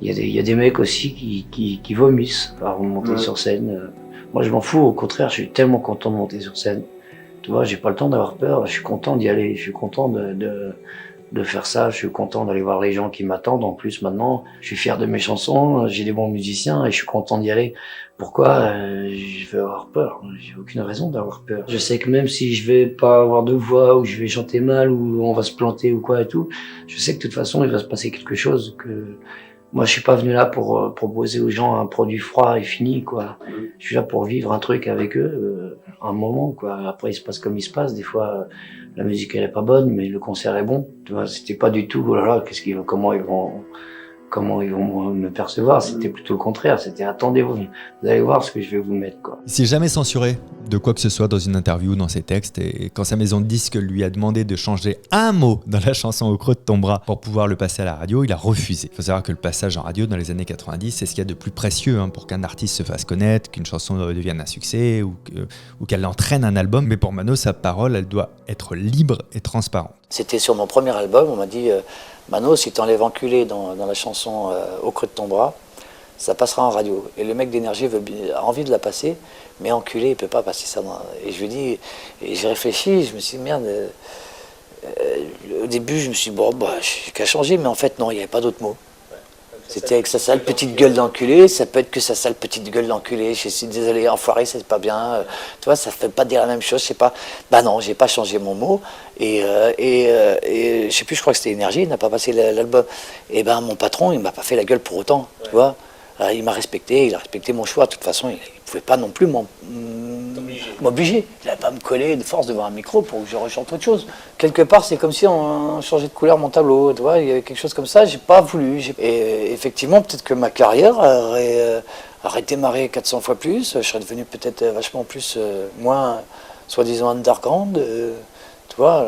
Il y a des mecs aussi qui vomissent avant de monter sur scène. Moi je m'en fous, au contraire, je suis tellement content de monter sur scène. Tu vois, j'ai pas le temps d'avoir peur, je suis content d'y aller, je suis content de faire ça, je suis content d'aller voir les gens qui m'attendent. En plus maintenant, je suis fier de mes chansons, j'ai des bons musiciens et je suis content d'y aller. Pourquoi je vais avoir peur? J'ai aucune raison d'avoir peur. Je sais que même si je vais pas avoir de voix ou je vais chanter mal ou on va se planter ou quoi et tout, je sais que de toute façon il va se passer quelque chose. Que moi je suis pas venu là pour proposer aux gens un produit froid et fini quoi. Je suis là pour vivre un truc avec eux, un moment quoi. Après il se passe comme il se passe. Des fois la musique elle est pas bonne mais le concert est bon. Tu vois, c'était pas du tout oh là là comment ils vont me percevoir, c'était plutôt le contraire, c'était attendez-vous, vous allez voir ce que je vais vous mettre quoi. Il s'est jamais censuré de quoi que ce soit dans une interview, dans ses textes, et quand sa maison de disques lui a demandé de changer un mot dans la chanson Au creux de ton bras pour pouvoir le passer à la radio, il a refusé. Il faut savoir que le passage en radio dans les années 90, c'est ce qu'il y a de plus précieux pour qu'un artiste se fasse connaître, qu'une chanson devienne un succès ou qu'elle entraîne un album, mais pour Mano, sa parole, elle doit être libre et transparente. C'était sur mon premier album, on m'a dit Mano, si tu enlèves enculé dans la chanson Au creux de ton bras, ça passera en radio. Et le mec d'Énergie a envie de la passer, mais enculé, il peut pas passer ça. Et je lui dis, et j'ai réfléchi, je me suis dit, merde, au début, je me suis dit, bon, j'ai qu'à changer, mais en fait, non, il n'y avait pas d'autres mots. C'était avec sa sale petite gueule d'enculé, ça peut être que sa sale petite gueule d'enculé. Je suis désolé, enfoiré, c'est pas bien. Tu vois, ça fait pas dire la même chose, je sais pas. Bah non, j'ai pas changé mon mot. Et je sais plus, je crois que c'était Énergie, il n'a pas passé l'album. Et ben mon patron, il m'a pas fait la gueule pour autant, tu vois. Il m'a respecté, il a respecté mon choix. De toute façon, il pouvait pas non plus m'obliger. Il n'allait pas me coller de force devant un micro pour que je rechante autre chose. Quelque part, c'est comme si on changeait de couleur mon tableau. Tu vois, il y avait quelque chose comme ça, j'ai pas voulu. Et effectivement, peut-être que ma carrière aurait démarré 400 fois plus. Je serais devenu peut-être vachement plus, moins, soi-disant underground. Tu vois,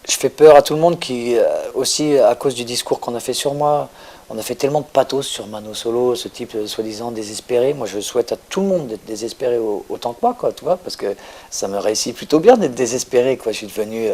je fais peur à tout le monde qui, aussi à cause du discours qu'on a fait sur moi. On a fait tellement de pathos sur Mano Solo, ce type soi-disant désespéré. Moi, je souhaite à tout le monde d'être désespéré autant que moi, quoi, tu vois, parce que ça me réussit plutôt bien d'être désespéré, quoi. Je suis devenu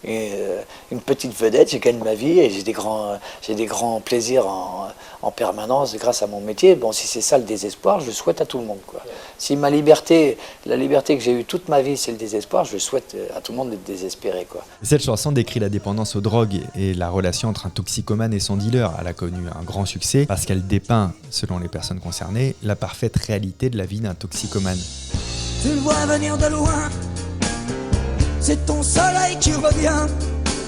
une petite vedette, j'ai gagné ma vie et j'ai des grands plaisirs en permanence grâce à mon métier. Bon, si c'est ça le désespoir, je le souhaite à tout le monde, quoi. Si la liberté que j'ai eue toute ma vie, c'est le désespoir, je souhaite à tout le monde d'être désespéré, quoi. Cette chanson décrit la dépendance aux drogues et la relation entre un toxicomane et son dealer. Elle a connu un grand succès parce qu'elle dépeint, selon les personnes concernées, la parfaite réalité de la vie d'un toxicomane. Tu le vois venir de loin, c'est ton soleil qui revient,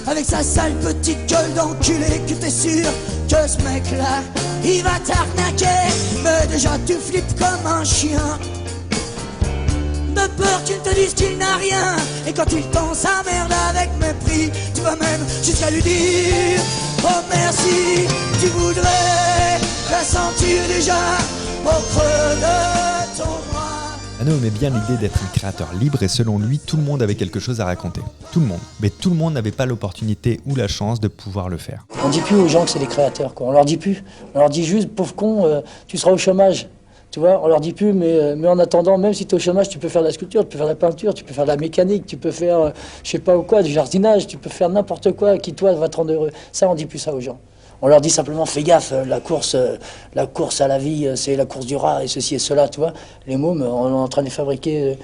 avec sa sale petite gueule d'enculé, que t'es sûr que ce mec-là, il va t'arnaquer, mais déjà tu flippes comme un chien. De peur qu'il te dise qu'il n'a rien, et quand il tend sa merde avec mépris, tu vas même jusqu'à lui dire oh merci, tu voudrais la sentir déjà au creux de ton bras. Mano aimait bien l'idée d'être un créateur libre et selon lui, tout le monde avait quelque chose à raconter. Tout le monde. Mais tout le monde n'avait pas l'opportunité ou la chance de pouvoir le faire. On dit plus aux gens que c'est des créateurs, quoi. On leur dit plus. On leur dit juste, pauvre con, tu seras au chômage. Tu vois, on leur dit plus, mais en attendant, même si tu es au chômage, tu peux faire de la sculpture, tu peux faire de la peinture, tu peux faire de la mécanique, tu peux faire, je sais pas ou quoi, du jardinage, tu peux faire n'importe quoi qui, toi, va te rendre heureux. Ça, on dit plus ça aux gens. On leur dit simplement, fais gaffe, la course à la vie, c'est la course du rat et ceci et cela, tu vois. Les mômes, on est en train de fabriquer,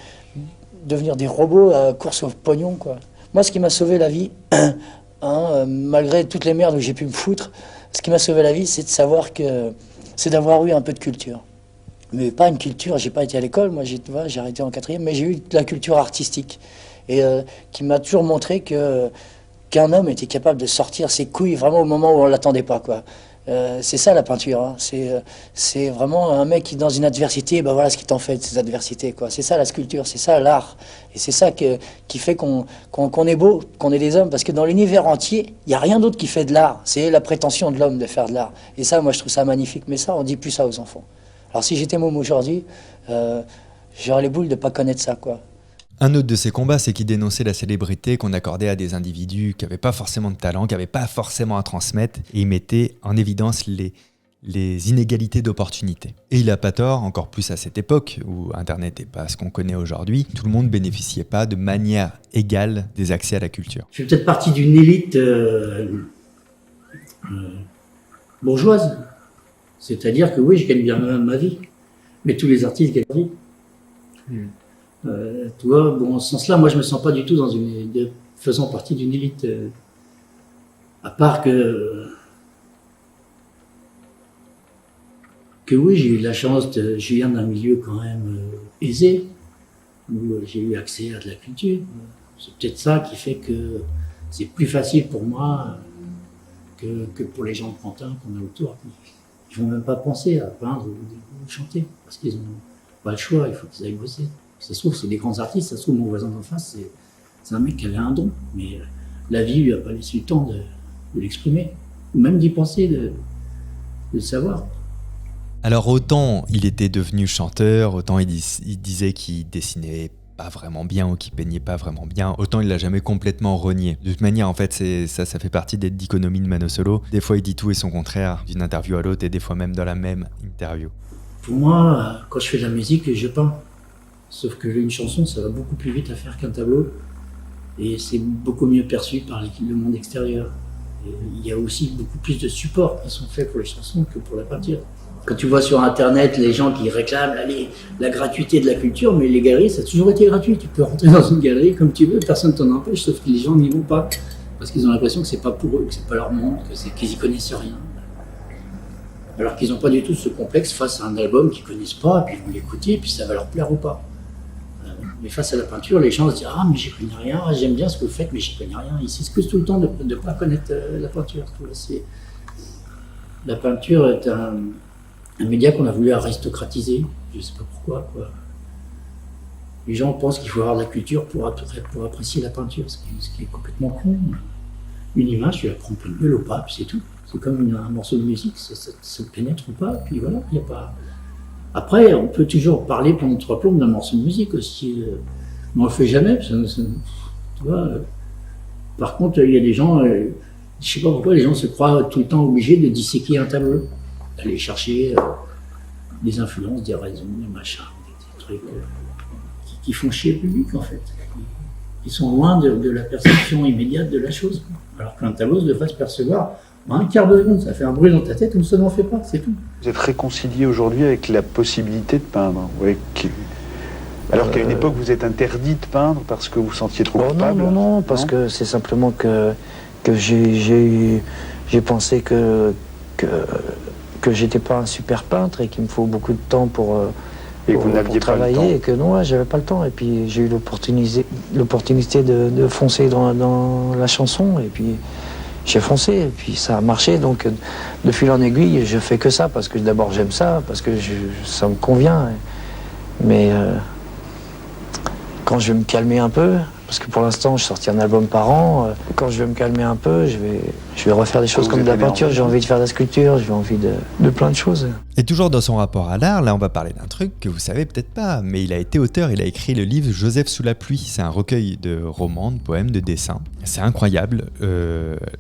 devenir des robots à course au pognon, quoi. Moi, ce qui m'a sauvé la vie, malgré toutes les merdes où j'ai pu me foutre, ce qui m'a sauvé la vie, c'est de savoir que, c'est d'avoir eu un peu de culture. Mais pas une culture, j'ai pas été à l'école, moi j'ai arrêté en 4e, mais j'ai eu de la culture artistique. Et qui m'a toujours montré qu'un homme était capable de sortir ses couilles vraiment au moment où on l'attendait pas, quoi. C'est ça la peinture, hein. C'est vraiment un mec qui dans une adversité, ben voilà ce qui t'en fait de ces adversités, quoi. C'est ça la sculpture, c'est ça l'art. Et c'est ça qui fait qu'on est beau, qu'on est des hommes, parce que dans l'univers entier, il n'y a rien d'autre qui fait de l'art. C'est la prétention de l'homme de faire de l'art. Et ça, moi je trouve ça magnifique, mais ça, on dit plus ça aux enfants. Alors si j'étais môme aujourd'hui, j'aurais les boules de pas connaître ça, quoi. Un autre de ses combats, c'est qu'il dénonçait la célébrité qu'on accordait à des individus qui n'avaient pas forcément de talent, qui n'avaient pas forcément à transmettre, et il mettait en évidence les inégalités d'opportunités. Et il n'a pas tort, encore plus à cette époque où Internet n'est pas ce qu'on connaît aujourd'hui, tout le monde ne bénéficiait pas de manière égale des accès à la culture. Je fais peut-être partie d'une élite bourgeoise. C'est-à-dire que oui, je gagne bien ma vie, mais tous les artistes gagnent leur vie. Tu vois, bon, en ce sens-là, moi je me sens pas du tout faisant partie d'une élite, à part que oui, j'ai eu la chance, je viens d'un milieu quand même aisé, où j'ai eu accès à de la culture. C'est peut-être ça qui fait que c'est plus facile pour moi que pour les gens de Pantin qu'on a autour. Ils vont même pas penser à peindre ou chanter, parce qu'ils n'ont pas le choix, il faut qu'ils aillent bosser. Ça se trouve, c'est des grands artistes, ça se trouve, mon voisin d'en face, c'est un mec qui avait un don, mais la vie lui a pas laissé le temps de l'exprimer, ou même d'y penser, de le savoir. Alors autant il était devenu chanteur, autant il disait qu'il dessinait pas vraiment bien ou qui peignait pas vraiment bien, autant il l'a jamais complètement renié. De toute manière, en fait, ça fait partie des dichotomies de Mano Solo. Des fois, il dit tout et son contraire d'une interview à l'autre, et des fois même dans la même interview. Pour moi, quand je fais de la musique, je peins. Sauf que une chanson, ça va beaucoup plus vite à faire qu'un tableau, et c'est beaucoup mieux perçu par le monde extérieur. Et il y a aussi beaucoup plus de supports qui sont faits pour les chansons que pour la peinture. Quand tu vois sur Internet les gens qui réclament la gratuité de la culture, mais les galeries, ça a toujours été gratuit. Tu peux rentrer dans une galerie comme tu veux, personne ne t'en empêche, sauf que les gens n'y vont pas. Parce qu'ils ont l'impression que c'est pas pour eux, que c'est pas leur monde, qu'ils y connaissent rien. Alors qu'ils n'ont pas du tout ce complexe face à un album qu'ils ne connaissent pas, puis ils vont l'écouter, puis ça va leur plaire ou pas. Mais face à la peinture, les gens se disent « Ah, mais j'y connais rien, j'aime bien ce que vous faites, mais j'y connais rien. » Ils s'excusent tout le temps de ne pas connaître la peinture. La peinture est un média qu'on a voulu aristocratiser, je ne sais pas pourquoi, quoi. Les gens pensent qu'il faut avoir de la culture pour apprécier la peinture, ce qui est complètement con. Une image, tu la prends plein de gueule ou pas, puis c'est tout. C'est comme un morceau de musique, ça te pénètre ou pas, puis voilà, il n'y a pas... Après, on peut toujours parler pendant 3 plombes d'un morceau de musique aussi, mais on le fait jamais, tu vois. Par contre, il y a des gens, je sais pas pourquoi les gens se croient tout le temps obligés de disséquer un tableau, d'aller chercher des influences, des raisons, des machins, des trucs qui font chier le public en fait. Ils sont loin de la perception immédiate de la chose. Alors qu'un tableau devrait se percevoir en un quart de seconde, ça fait un bruit dans ta tête ou ça n'en fait pas, c'est tout. Vous êtes réconcilié aujourd'hui avec la possibilité de peindre, alors qu'à une époque vous êtes interdit de peindre parce que vous vous sentiez trop coupable. Non, parce que c'est simplement que j'ai pensé que j'étais pas un super peintre et qu'il me faut beaucoup de temps pour travailler et que non, j'avais pas le temps. Et puis j'ai eu l'opportunité de foncer dans la chanson et puis j'ai foncé et puis ça a marché. Donc de fil en aiguille, je fais que ça parce que d'abord j'aime ça, parce que ça me convient. Mais quand je vais me calmer un peu, parce que pour l'instant je sortis un album par an, quand je vais me calmer un peu, je vais refaire des choses comme de la peinture, j'ai envie de faire de la sculpture, j'ai envie de plein de choses. Et toujours dans son rapport à l'art, là on va parler d'un truc que vous savez peut-être pas, mais il a été auteur, il a écrit le livre Joseph sous la pluie. C'est un recueil de romans, de poèmes, de dessins. C'est incroyable.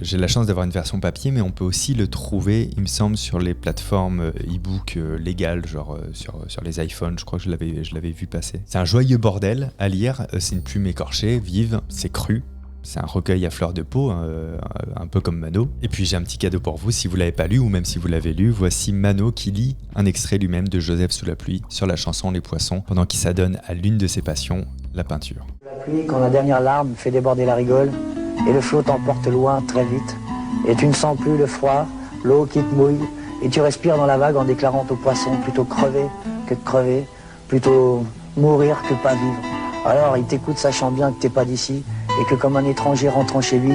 J'ai la chance d'avoir une version papier, mais on peut aussi le trouver, il me semble, sur les plateformes e-book légales, genre sur les iPhones, je crois que je l'avais vu passer. C'est un joyeux bordel à lire, c'est une plume écorchée, vive, c'est cru. C'est un recueil à fleur de peau, un peu comme Mano. Et puis j'ai un petit cadeau pour vous, si vous l'avez pas lu ou même si vous l'avez lu, voici Mano qui lit un extrait lui-même de Joseph sous la pluie sur la chanson Les Poissons, pendant qu'il s'adonne à l'une de ses passions, la peinture. La pluie, quand la dernière larme fait déborder la rigole, et le flot t'emporte loin très vite, et tu ne sens plus le froid, l'eau qui te mouille, et tu respires dans la vague en déclarant aux poissons plutôt crever que de crever, plutôt mourir que pas vivre. Alors il t'écoute sachant bien que t'es pas d'ici, et que comme un étranger rentrant chez lui,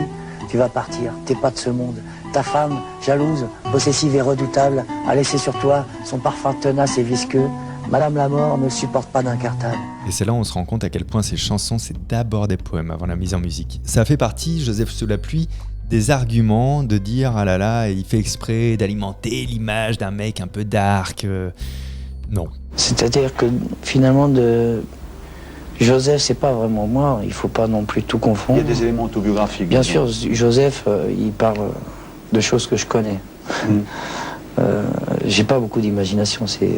tu vas partir, t'es pas de ce monde. Ta femme, jalouse, possessive et redoutable, a laissé sur toi son parfum tenace et visqueux. Madame la mort ne supporte pas d'incartable. Et c'est là où on se rend compte à quel point ces chansons, c'est d'abord des poèmes avant la mise en musique. Ça fait partie, Joseph sous la pluie, des arguments de dire « Ah là là, il fait exprès d'alimenter l'image d'un mec un peu dark. » Non. C'est-à-dire que finalement, Joseph, c'est pas vraiment moi, il faut pas non plus tout confondre. Il y a des éléments autobiographiques. Bien sûr, Joseph, il parle de choses que je connais. J'ai pas beaucoup d'imagination, c'est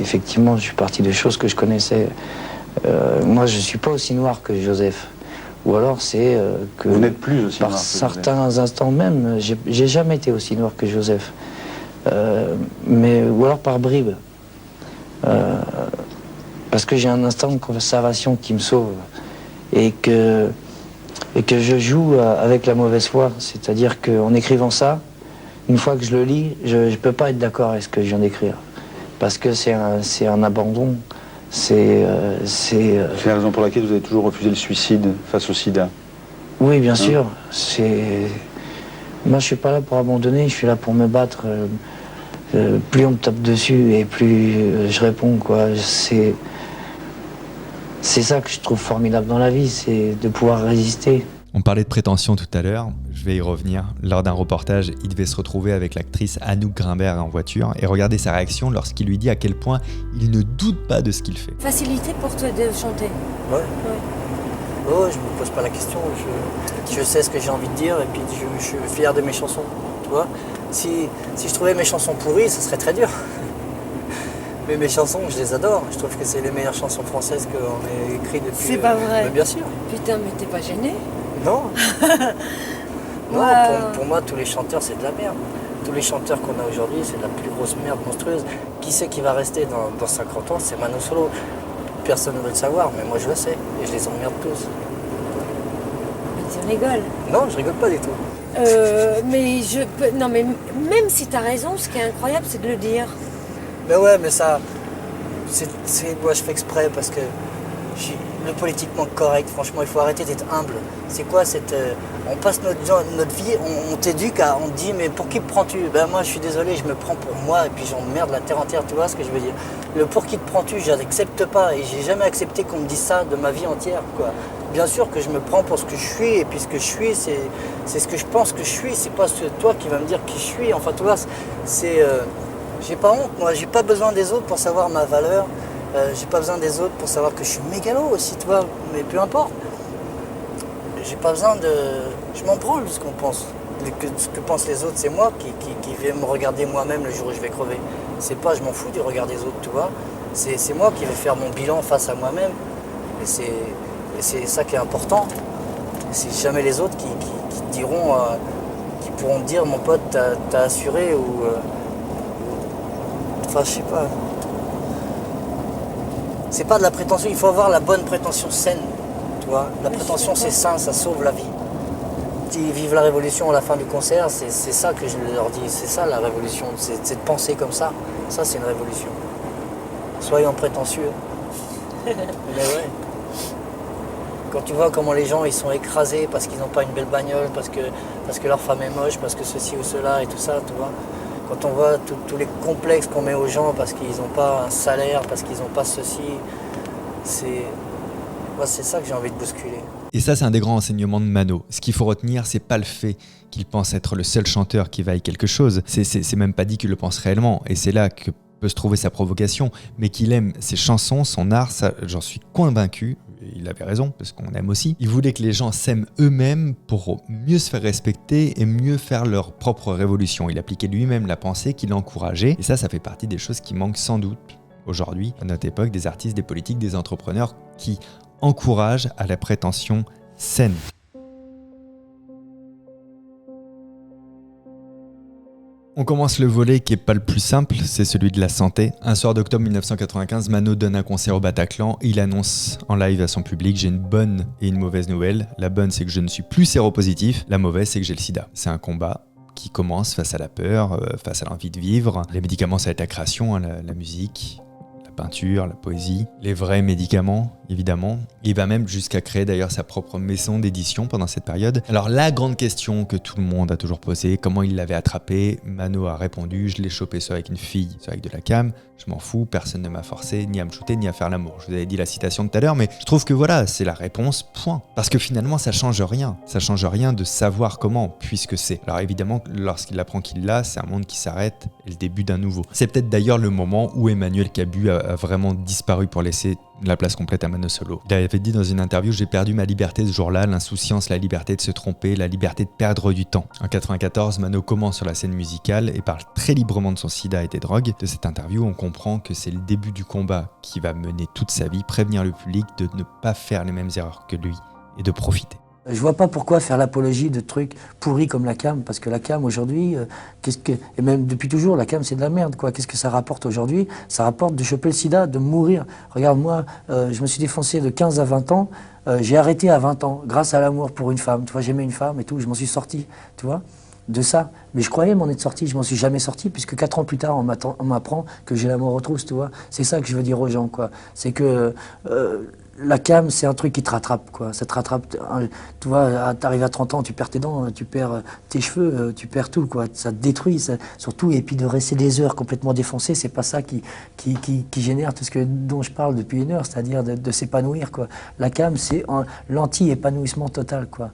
effectivement, je suis parti de choses que je connaissais. Moi, je suis pas aussi noir que Joseph. Ou alors c'est que... Vous n'êtes plus aussi noir par certains instants même, j'ai jamais été aussi noir que Joseph. Ou alors par bribes. Parce que j'ai un instinct de conservation qui me sauve et que je joue avec la mauvaise foi. C'est-à-dire qu'en écrivant ça, une fois que je le lis, je ne peux pas être d'accord avec ce que je viens d'écrire. Parce que c'est un abandon. C'est la raison pour laquelle vous avez toujours refusé le suicide face au sida. Oui, bien sûr. Moi, je suis pas là pour abandonner, je suis là pour me battre. Plus on me tape dessus et plus je réponds, quoi. C'est ça que je trouve formidable dans la vie, c'est de pouvoir résister. On parlait de prétention tout à l'heure, je vais y revenir. Lors d'un reportage, il devait se retrouver avec l'actrice Anouk Grimbert en voiture et regarder sa réaction lorsqu'il lui dit à quel point il ne doute pas de ce qu'il fait. Facilité pour toi de chanter. Ouais. Oh, je me pose pas la question, je sais ce que j'ai envie de dire et puis je suis fier de mes chansons, tu vois. Si je trouvais mes chansons pourries, ce serait très dur. Mais mes chansons, je les adore. Je trouve que c'est les meilleures chansons françaises qu'on ait écrites depuis... C'est pas vrai. Mais bien sûr. Putain, mais t'es pas gêné? Non. Non, pour moi, tous les chanteurs, c'est de la merde. Tous les chanteurs qu'on a aujourd'hui, c'est de la plus grosse merde monstrueuse. Qui c'est qui va rester dans 50 ans? C'est Mano Solo. Personne ne veut le savoir, mais moi je le sais. Et je les emmerde tous. Mais tu rigoles? Non, je rigole pas du tout. Mais non, mais même si t'as raison, ce qui est incroyable, c'est de le dire. Mais ouais, mais ça, moi je fais exprès parce que le politiquement correct, franchement, il faut arrêter d'être humble. C'est quoi on passe notre vie, on t'éduque, on te dit mais pour qui te prends-tu? Ben moi je suis désolé, je me prends pour moi et puis j'emmerde la terre entière, tu vois ce que je veux dire? Le pour qui te prends-tu, je n'accepte pas et j'ai jamais accepté qu'on me dise ça de ma vie entière, quoi. Bien sûr que je me prends pour ce que je suis et puis ce que je suis, c'est ce que je pense que je suis, c'est pas toi qui vas me dire qui je suis. Enfin, tu vois, j'ai pas honte, moi, j'ai pas besoin des autres pour savoir ma valeur. J'ai pas besoin des autres pour savoir que je suis mégalo aussi, tu vois, mais peu importe. J'ai pas besoin je m'en branle de ce qu'on pense. Ce que pensent les autres, c'est moi qui vais me regarder moi-même le jour où je vais crever. C'est pas, je m'en fous du regard des autres, tu vois. C'est moi qui vais faire mon bilan face à moi-même. Et c'est ça qui est important. C'est jamais les autres qui te diront, qui pourront te dire, mon pote, t'as assuré ou... Enfin, je sais pas. C'est pas de la prétention, il faut avoir la bonne prétention saine, tu vois. La prétention, c'est sain, ça sauve la vie. Ils vivent la révolution à la fin du concert, c'est ça que je leur dis, c'est ça la révolution, c'est de penser comme ça. Ça, c'est une révolution. Soyons prétentieux. Mais ouais. Quand tu vois comment les gens ils sont écrasés parce qu'ils n'ont pas une belle bagnole, parce que leur femme est moche, parce que ceci ou cela et tout ça, tu vois. Quand on voit tous les complexes qu'on met aux gens parce qu'ils n'ont pas un salaire, parce qu'ils n'ont pas ceci, moi, c'est ça que j'ai envie de bousculer. Et ça, c'est un des grands enseignements de Mano. Ce qu'il faut retenir, c'est pas le fait qu'il pense être le seul chanteur qui vaille quelque chose. C'est même pas dit qu'il le pense réellement. Et c'est là que peut se trouver sa provocation. Mais qu'il aime ses chansons, son art, ça, j'en suis convaincu. Il avait raison, parce qu'on aime aussi. Il voulait que les gens s'aiment eux-mêmes pour mieux se faire respecter et mieux faire leur propre révolution. Il appliquait lui-même la pensée qu'il encourageait. Et ça fait partie des choses qui manquent sans doute aujourd'hui, à notre époque, des artistes, des politiques, des entrepreneurs qui encouragent à la prétention saine. On commence le volet qui n'est pas le plus simple, c'est celui de la santé. Un soir d'octobre 1995, Mano donne un concert au Bataclan et il annonce en live à son public: j'ai une bonne et une mauvaise nouvelle. La bonne, c'est que je ne suis plus séropositif. La mauvaise, c'est que j'ai le sida. C'est un combat qui commence face à la peur, face à l'envie de vivre. Les médicaments, ça va être la création, hein, la musique, la peinture, la poésie, les vrais médicaments, évidemment. Il va même jusqu'à créer d'ailleurs sa propre maison d'édition pendant cette période. Alors la grande question que tout le monde a toujours posée, comment il l'avait attrapé? Mano a répondu: je l'ai chopé soit avec une fille, soit avec de la cam, je m'en fous, personne ne m'a forcé ni à me shooter ni à faire l'amour. Je vous avais dit la citation de tout à l'heure, mais je trouve que voilà, c'est la réponse, point. Parce que finalement ça change rien de savoir comment, puisque c'est. Alors évidemment, lorsqu'il apprend qu'il l'a, c'est un monde qui s'arrête et le début d'un nouveau. C'est peut-être d'ailleurs le moment où Emmanuel Cabu a vraiment disparu pour laisser la place complète à Mano Solo. Il avait dit dans une interview: j'ai perdu ma liberté ce jour-là, l'insouciance, la liberté de se tromper, la liberté de perdre du temps. En 94, Mano commence sur la scène musicale et parle très librement de son sida et des drogues. De cette interview, on comprend que c'est le début du combat qui va mener toute sa vie, prévenir le public de ne pas faire les mêmes erreurs que lui et de profiter. Je vois pas pourquoi faire l'apologie de trucs pourris comme la cam, parce que la cam aujourd'hui, et même depuis toujours, la cam c'est de la merde, quoi. Qu'est-ce que ça rapporte aujourd'hui? Ça rapporte de choper le sida, de mourir. Regarde, moi, je me suis défoncé de 15 à 20 ans, j'ai arrêté à 20 ans, grâce à l'amour pour une femme. Tu vois, j'aimais une femme et tout, je m'en suis sorti, tu vois, de ça. Mais je croyais m'en être sorti, je m'en suis jamais sorti, puisque 4 ans plus tard, on m'apprend que j'ai la mort aux trousses, tu vois. C'est ça que je veux dire aux gens, quoi. C'est que... la cam, c'est un truc qui te rattrape, quoi. Ça te rattrape. Tu vois, t'arrives à 30 ans, tu perds tes dents, tu perds tes cheveux, tu perds tout, quoi. Ça te détruit, surtout. Et puis de rester des heures complètement défoncé, c'est pas ça qui génère tout ce dont je parle depuis une heure, c'est-à-dire de s'épanouir, quoi. La cam, c'est l'anti-épanouissement total, quoi.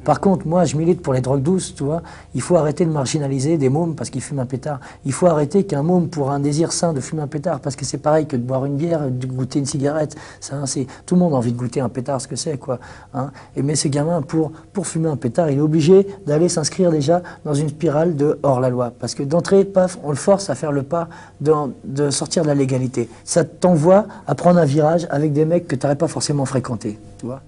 Par contre, moi, je milite pour les drogues douces, tu vois. Il faut arrêter de marginaliser des mômes parce qu'ils fument un pétard. Il faut arrêter qu'un môme, pour un désir sain, de fumer un pétard, parce que c'est pareil que de boire une bière, de goûter une cigarette. Ça, tout le monde a envie de goûter un pétard, ce que c'est, quoi. Hein. Mais ce gamin, pour fumer un pétard, il est obligé d'aller s'inscrire déjà dans une spirale de hors-la-loi. Parce que d'entrée, paf, on le force à faire le pas de sortir de la légalité. Ça t'envoie à prendre un virage avec des mecs que tu n'aurais pas forcément fréquentés, tu vois.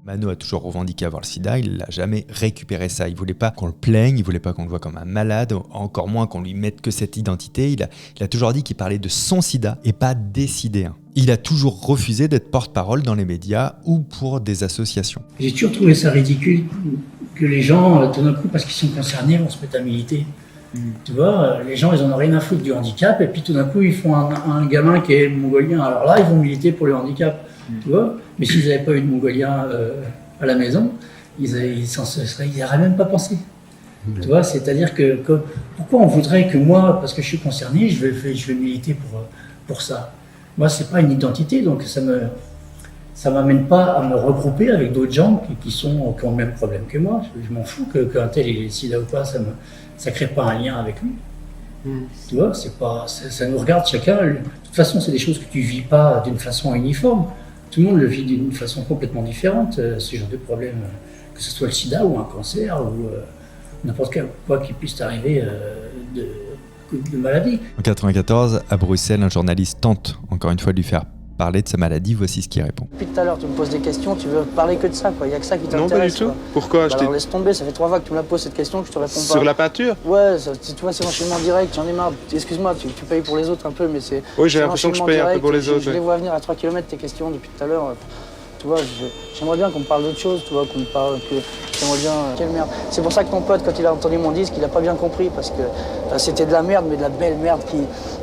Mano a toujours revendiqué avoir le sida, il n'a jamais récupéré ça. Il voulait pas qu'on le plaigne, il voulait pas qu'on le voie comme un malade, encore moins qu'on lui mette que cette identité. Il a toujours dit qu'il parlait de son sida et pas des sidéens. Il a toujours refusé d'être porte-parole dans les médias ou pour des associations. J'ai toujours trouvé ça ridicule que les gens, tout d'un coup, parce qu'ils sont concernés, vont se mettre à militer. Tu vois, les gens, ils en ont rien à foutre du handicap, et puis tout d'un coup, ils font un gamin qui est mongolien. Alors là, ils vont militer pour le handicap, tu vois. Mais s'ils n'avaient pas eu de mongolien à la maison, ils n'y auraient même pas pensé. Tu vois, c'est-à-dire que pourquoi on voudrait que moi, parce que je suis concerné, je vais militer pour ça. Moi, c'est pas une identité, donc ça m'amène pas à me regrouper avec d'autres gens qui ont le même problème que moi. Je m'en fous qu'un tel ait le sida ou pas, ça crée pas un lien avec lui. Tu vois, ça nous regarde chacun. De toute façon, c'est des choses que tu vis pas d'une façon uniforme. Tout le monde le vit d'une façon complètement différente, ce genre de problème, que ce soit le sida ou un cancer ou n'importe quoi qui puisse t'arriver de maladie. En 1994, à Bruxelles, un journaliste tente encore une fois de lui faire parler de sa maladie. Voici ce qu'il répond. Depuis tout à l'heure, tu me poses des questions, tu veux parler que de ça, quoi. Il n'y a que ça qui t'intéresse. Non, pas du tout. Quoi. Pourquoi Alors laisse tomber, ça fait 3 fois que tu me la poses cette question, que je te réponds pas. Sur la peinture? Ouais, tu vois, c'est l'enchaînement direct, j'en ai marre. Excuse-moi, tu payes pour les autres un peu, mais c'est. Oui, j'ai l'impression que je paye un peu pour les autres. Je les vois venir à 3 km tes questions depuis tout à l'heure. Tu vois, j'aimerais bien qu'on me parle d'autre chose, tu vois, qu'on me parle que j'aimerais bien. Quelle merde. C'est pour ça que ton pote, quand il a entendu mon disque, il a pas bien compris, parce que c'était de la merde, mais de la belle merde qui.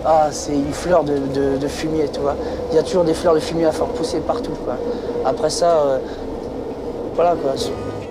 Ah, c'est une fleur de fumier, tu vois. Il y a toujours des fleurs de fumier à faire pousser partout, quoi. Après ça, voilà, quoi.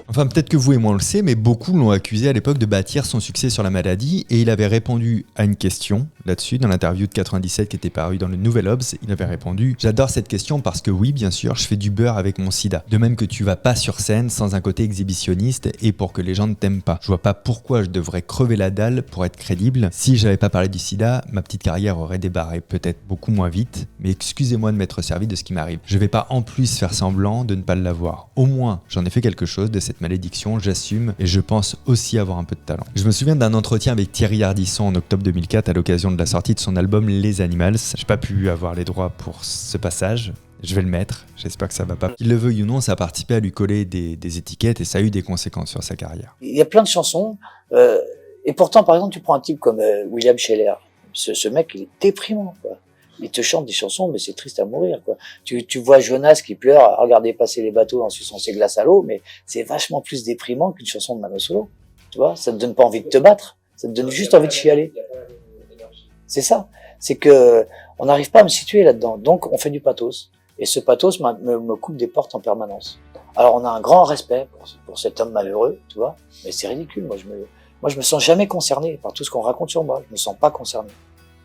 Enfin, peut-être que vous et moi on le sait, mais beaucoup l'ont accusé à l'époque de bâtir son succès sur la maladie, et il avait répondu à une question là-dessus, dans l'interview de 97 qui était parue dans le Nouvel Obs. Il avait répondu « J'adore cette question parce que oui, bien sûr, je fais du beurre avec mon sida. De même que tu vas pas sur scène sans un côté exhibitionniste et pour que les gens ne t'aiment pas. Je vois pas pourquoi je devrais crever la dalle pour être crédible. Si j'avais pas parlé du sida, ma petite carrière aurait débarré peut-être beaucoup moins vite, mais excusez-moi de m'être servi de ce qui m'arrive. Je vais pas en plus faire semblant de ne pas l'avoir. Au moins, j'en ai fait quelque chose de cette malédiction, j'assume, et je pense aussi avoir un peu de talent. » Je me souviens d'un entretien avec Thierry Ardisson en octobre 2004 à l'occasion de la sortie de son album Les Animals. J'ai pas pu avoir les droits pour ce passage. Je vais le mettre, j'espère que ça va pas. Qu'il le veuille ou non, ça a participé à lui coller des étiquettes et ça a eu des conséquences sur sa carrière. Il y a plein de chansons, et pourtant, par exemple, tu prends un type comme William Scheller. Ce mec, il est déprimant, quoi. Il te chante des chansons, mais c'est triste à mourir, quoi. Tu vois Jonas qui pleure à regarder passer les bateaux en suçant ses glaces à l'eau, mais c'est vachement plus déprimant qu'une chanson de Mano Solo. Tu vois, ça te donne pas envie de te battre, ça te donne juste envie de chialer. C'est ça. C'est que on n'arrive pas à me situer là-dedans. Donc, on fait du pathos. Et ce pathos me coupe des portes en permanence. Alors, on a un grand respect pour cet homme malheureux, tu vois. Mais c'est ridicule. Moi, je me sens jamais concerné par tout ce qu'on raconte sur moi. Je me sens pas concerné,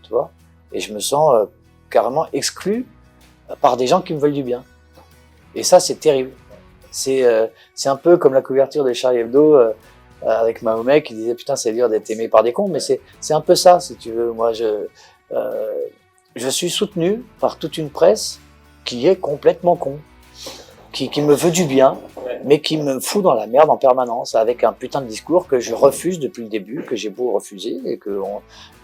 tu vois. Et je me sens carrément exclu par des gens qui me veulent du bien. Et ça, c'est terrible. C'est un peu comme la couverture de Charlie Hebdo avec Mahomet qui disait putain c'est dur d'être aimé par des cons, mais c'est un peu ça si tu veux. Moi je suis soutenu par toute une presse qui est complètement con, qui me veut du bien, mais qui me fout dans la merde en permanence avec un putain de discours que je refuse depuis le début, que j'ai beau refuser et que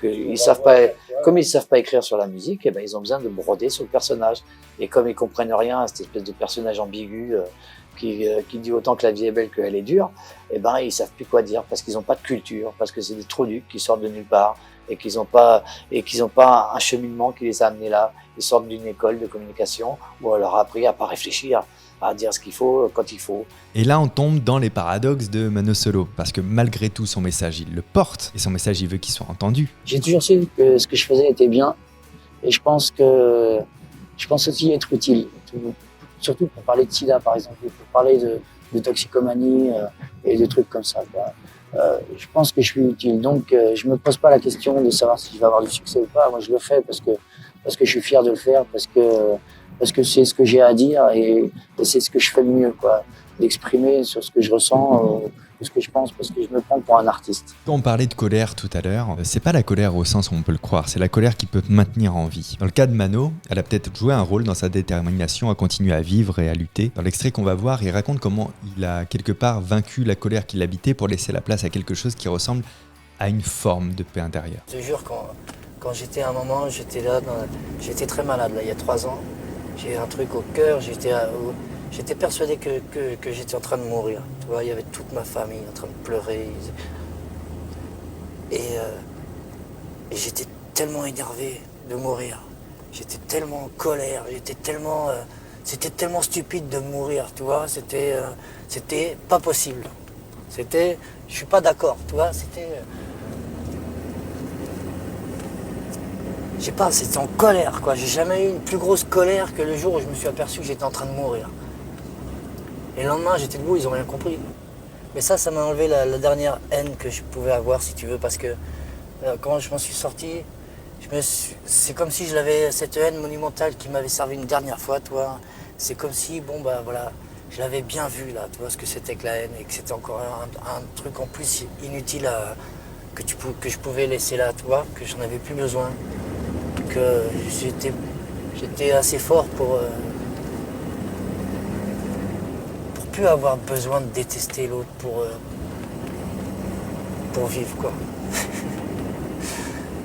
ils savent pas, comme ils savent pas écrire sur la musique, et ben ils ont besoin de broder sur le personnage. Et comme ils comprennent rien à cette espèce de personnage ambigu qui dit autant que la vie est belle qu'elle est dure, et ben ils savent plus quoi dire parce qu'ils ont pas de culture, parce que c'est des trous-ducs qui sortent de nulle part et qu'ils ont pas un cheminement qui les a amenés là. Ils sortent d'une école de communication où on leur a appris à pas réfléchir, à dire ce qu'il faut quand il faut. Et là, on tombe dans les paradoxes de Mano Solo, parce que malgré tout, son message, il le porte, et son message, il veut qu'il soit entendu. J'ai toujours su que ce que je faisais était bien, et je pense aussi être utile, surtout pour parler de sida, par exemple, pour parler de toxicomanie et de trucs comme ça, quoi. Je pense que je suis utile, donc je me pose pas la question de savoir si je vais avoir du succès ou pas. Moi, je le fais parce que je suis fier de le faire, parce que c'est ce que j'ai à dire et c'est ce que je fais le mieux, quoi. D'exprimer sur ce que je ressens, ce que je pense, parce que je me prends pour un artiste. Quand on parlait de colère tout à l'heure, c'est pas la colère au sens où on peut le croire, c'est la colère qui peut te maintenir en vie. Dans le cas de Mano, elle a peut-être joué un rôle dans sa détermination à continuer à vivre et à lutter. Dans l'extrait qu'on va voir, il raconte comment il a quelque part vaincu la colère qui l'habitait pour laisser la place à quelque chose qui ressemble à une forme de paix intérieure. Je te jure, quand j'étais à un moment, j'étais très malade, là, il y a 3 ans. J'ai un truc au cœur, j'étais persuadé que j'étais en train de mourir. Tu vois, il y avait toute ma famille en train de pleurer. Et j'étais tellement énervé de mourir. J'étais tellement en colère, c'était tellement stupide de mourir, tu vois. C'était pas possible. C'était, je suis pas d'accord, tu vois, c'était... c'était en colère, quoi. J'ai jamais eu une plus grosse colère que le jour où je me suis aperçu que j'étais en train de mourir. Et le lendemain, j'étais debout, ils ont rien compris. Mais ça m'a enlevé la dernière haine que je pouvais avoir, si tu veux, parce que quand je m'en suis sorti, c'est comme si je l'avais, cette haine monumentale qui m'avait servi une dernière fois, toi. C'est comme si, voilà, je l'avais bien vu, là, tu vois, ce que c'était que la haine, et que c'était encore un truc en plus inutile que je pouvais laisser là, tu vois, que j'en avais plus besoin. Que j'étais assez fort pour plus avoir besoin de détester l'autre pour vivre, quoi.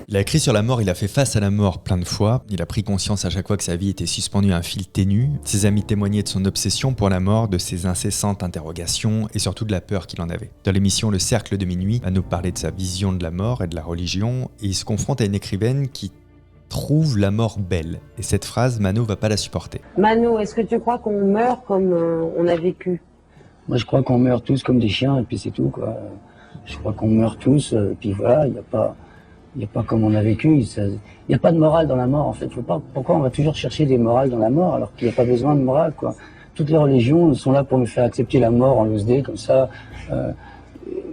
Il a écrit sur la mort, il a fait face à la mort plein de fois. Il a pris conscience à chaque fois que sa vie était suspendue à un fil ténu. Ses amis témoignaient de son obsession pour la mort, de ses incessantes interrogations et surtout de la peur qu'il en avait. Dans l'émission Le Cercle de Minuit, Mano parlait de sa vision de la mort et de la religion et il se confronte à une écrivaine qui trouve la mort belle. Et cette phrase, Mano va pas la supporter. Mano, est-ce que tu crois qu'on meurt comme on a vécu? Moi, je crois qu'on meurt tous comme des chiens et puis c'est tout, quoi. Je crois qu'on meurt tous, et puis voilà, il n'y a pas comme on a vécu, il n'y a pas de morale dans la mort, en fait. Pourquoi on va toujours chercher des morales dans la mort alors qu'il n'y a pas besoin de morale, quoi. Toutes les religions sont là pour nous faire accepter la mort en loose day, comme ça.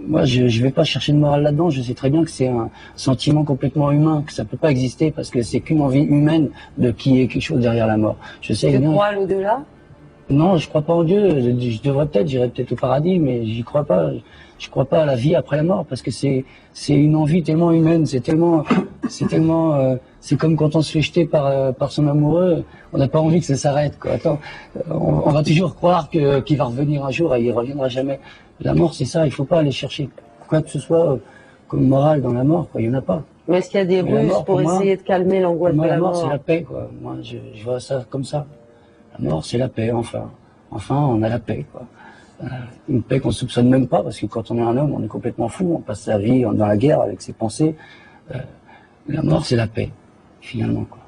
Moi, je vais pas chercher de morale là-dedans, je sais très bien que c'est un sentiment complètement humain, que ça peut pas exister parce que c'est qu'une envie humaine de qu'il y ait quelque chose derrière la mort. Je sais Tu bien. crois à l'au-delà? Non, je crois pas en Dieu. J'irai peut-être au paradis, mais j'y crois pas. Je crois pas à la vie après la mort parce que c'est une envie tellement humaine, c'est comme quand on se fait jeter par son amoureux, on n'a pas envie que ça s'arrête, quoi. Attends, on va toujours croire qu'il va revenir un jour et il reviendra jamais. La mort, c'est ça, il faut pas aller chercher quoi que ce soit comme morale dans la mort, quoi. Il y en a pas. Mais est-ce qu'il y a des ruses pour essayer de calmer l'angoisse de la mort? La mort, c'est la paix, quoi. Moi, je vois ça comme ça. La mort, c'est la paix, enfin. Enfin, on a la paix, quoi. Une paix qu'on soupçonne même pas, parce que quand on est un homme, on est complètement fou, on passe sa vie dans la guerre avec ses pensées. La mort, c'est la paix, finalement, quoi.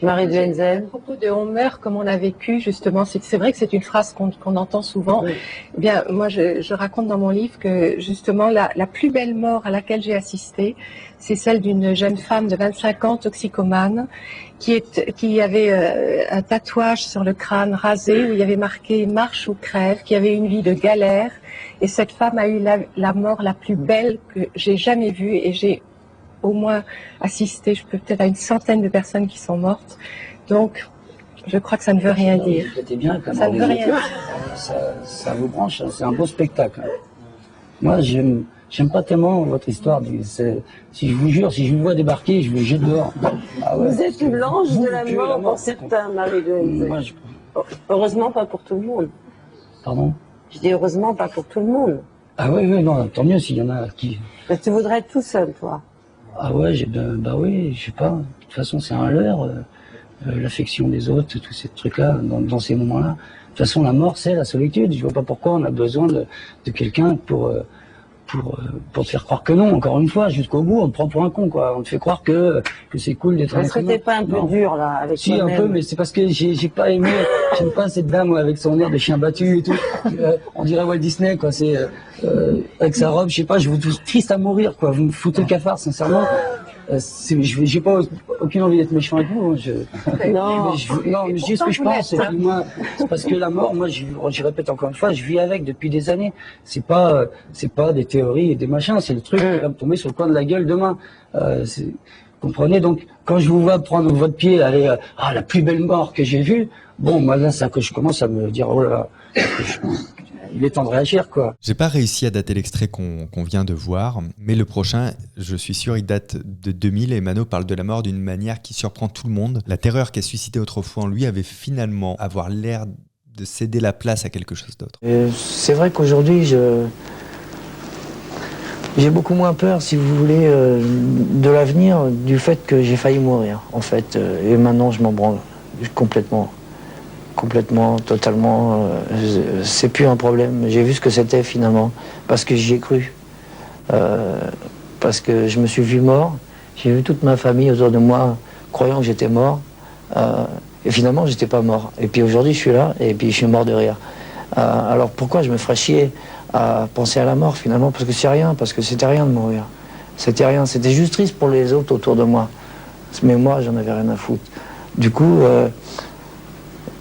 Marie de Wenzel. À propos de on meurt comme on a vécu, justement, c'est vrai que c'est une phrase qu'on entend souvent. Oui. Eh bien, moi, je raconte dans mon livre que, justement, la plus belle mort à laquelle j'ai assisté, c'est celle d'une jeune femme de 25 ans, toxicomane, qui avait un tatouage sur le crâne rasé où il y avait marqué « Marche ou crève », qui avait une vie de galère. Et cette femme a eu la mort la plus belle que j'ai jamais vue et j'ai au moins assisté, je peux peut-être à une centaine de personnes qui sont mortes. Donc, je crois que ça ne veut rien dire. C'était bien, quand ça ne veut rien dire. Ça vous branche, c'est un beau spectacle. Moi, j'aime pas tellement votre histoire. Si je vous jure, si je vous vois débarquer, je vous jette dehors. Ah ouais, vous êtes l'ange de la mort pour certains, Marie de Wenzel. Heureusement pas pour tout le monde. Pardon? Je dis heureusement pas pour tout le monde. Ah oui, non, tant mieux s'il y en a qui... Mais tu voudrais être tout seul, toi? Ah ouais, bah oui, je sais pas. De toute façon, c'est un leurre, l'affection des autres, tous ces trucs-là, dans ces moments-là. De toute façon, la mort, c'est la solitude. Je vois pas pourquoi on a besoin de quelqu'un pour te faire croire que non. Encore une fois, jusqu'au bout, on te prend pour un con, quoi. On te fait croire que c'est cool d'être un Est-ce que t'es pas un peu dur, là, avec Si, un peu, mais c'est parce que j'ai pas aimé, j'aime pas cette dame avec son air de chien battu et tout. On dirait Walt Disney, quoi. C'est, avec sa robe, je sais pas, je vous trouve triste à mourir, quoi. Vous me foutez le cafard, sincèrement. J'ai pas aucune envie d'être méchant avec vous. Non, mais je dis ce que je pense. C'est parce que la mort, moi, je répète encore une fois, je vis avec depuis des années. C'est pas des théories et des machins. C'est le truc qui va me tomber sur le coin de la gueule demain. Comprenez, donc quand je vous vois prendre votre pied, aller la plus belle mort que j'ai vue. Bon, moi là, ça que je commence à me dire, oh là. Il est temps de réagir, quoi. J'ai pas réussi à dater l'extrait qu'on vient de voir, mais le prochain, je suis sûr, il date de 2000 et Mano parle de la mort d'une manière qui surprend tout le monde. La terreur qu'a suscité autrefois en lui avait finalement avoir l'air de céder la place à quelque chose d'autre. C'est vrai qu'aujourd'hui, j'ai beaucoup moins peur, si vous voulez, de l'avenir, du fait que j'ai failli mourir, en fait. Et maintenant, je m'en branle complètement, totalement. C'est plus un problème. J'ai vu ce que c'était finalement, parce que j'y ai cru. Parce que je me suis vu mort. J'ai vu toute ma famille autour de moi croyant que j'étais mort. Et finalement, j'étais pas mort. Et puis aujourd'hui, je suis là, et puis je suis mort de rire. Alors pourquoi je me ferais chier à penser à la mort finalement, parce que c'est rien, parce que c'était rien de mourir. C'était rien, c'était juste triste pour les autres autour de moi. Mais moi, j'en avais rien à foutre. Du coup,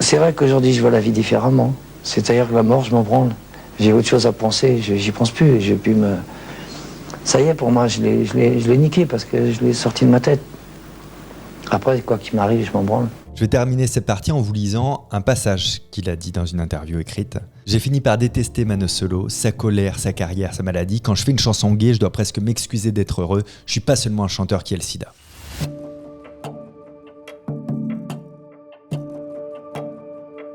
c'est vrai qu'aujourd'hui, je vois la vie différemment. C'est-à-dire que la mort, je m'en branle. J'ai autre chose à penser, j'y pense plus. J'ai pu me... Ça y est, pour moi, je l'ai niqué parce que je l'ai sorti de ma tête. Après, quoi qu'il m'arrive, je m'en branle. Je vais terminer cette partie en vous lisant un passage qu'il a dit dans une interview écrite. « J'ai fini par détester Mano Solo, sa colère, sa carrière, sa maladie. Quand je fais une chanson gay, je dois presque m'excuser d'être heureux. Je suis pas seulement un chanteur qui a le sida. »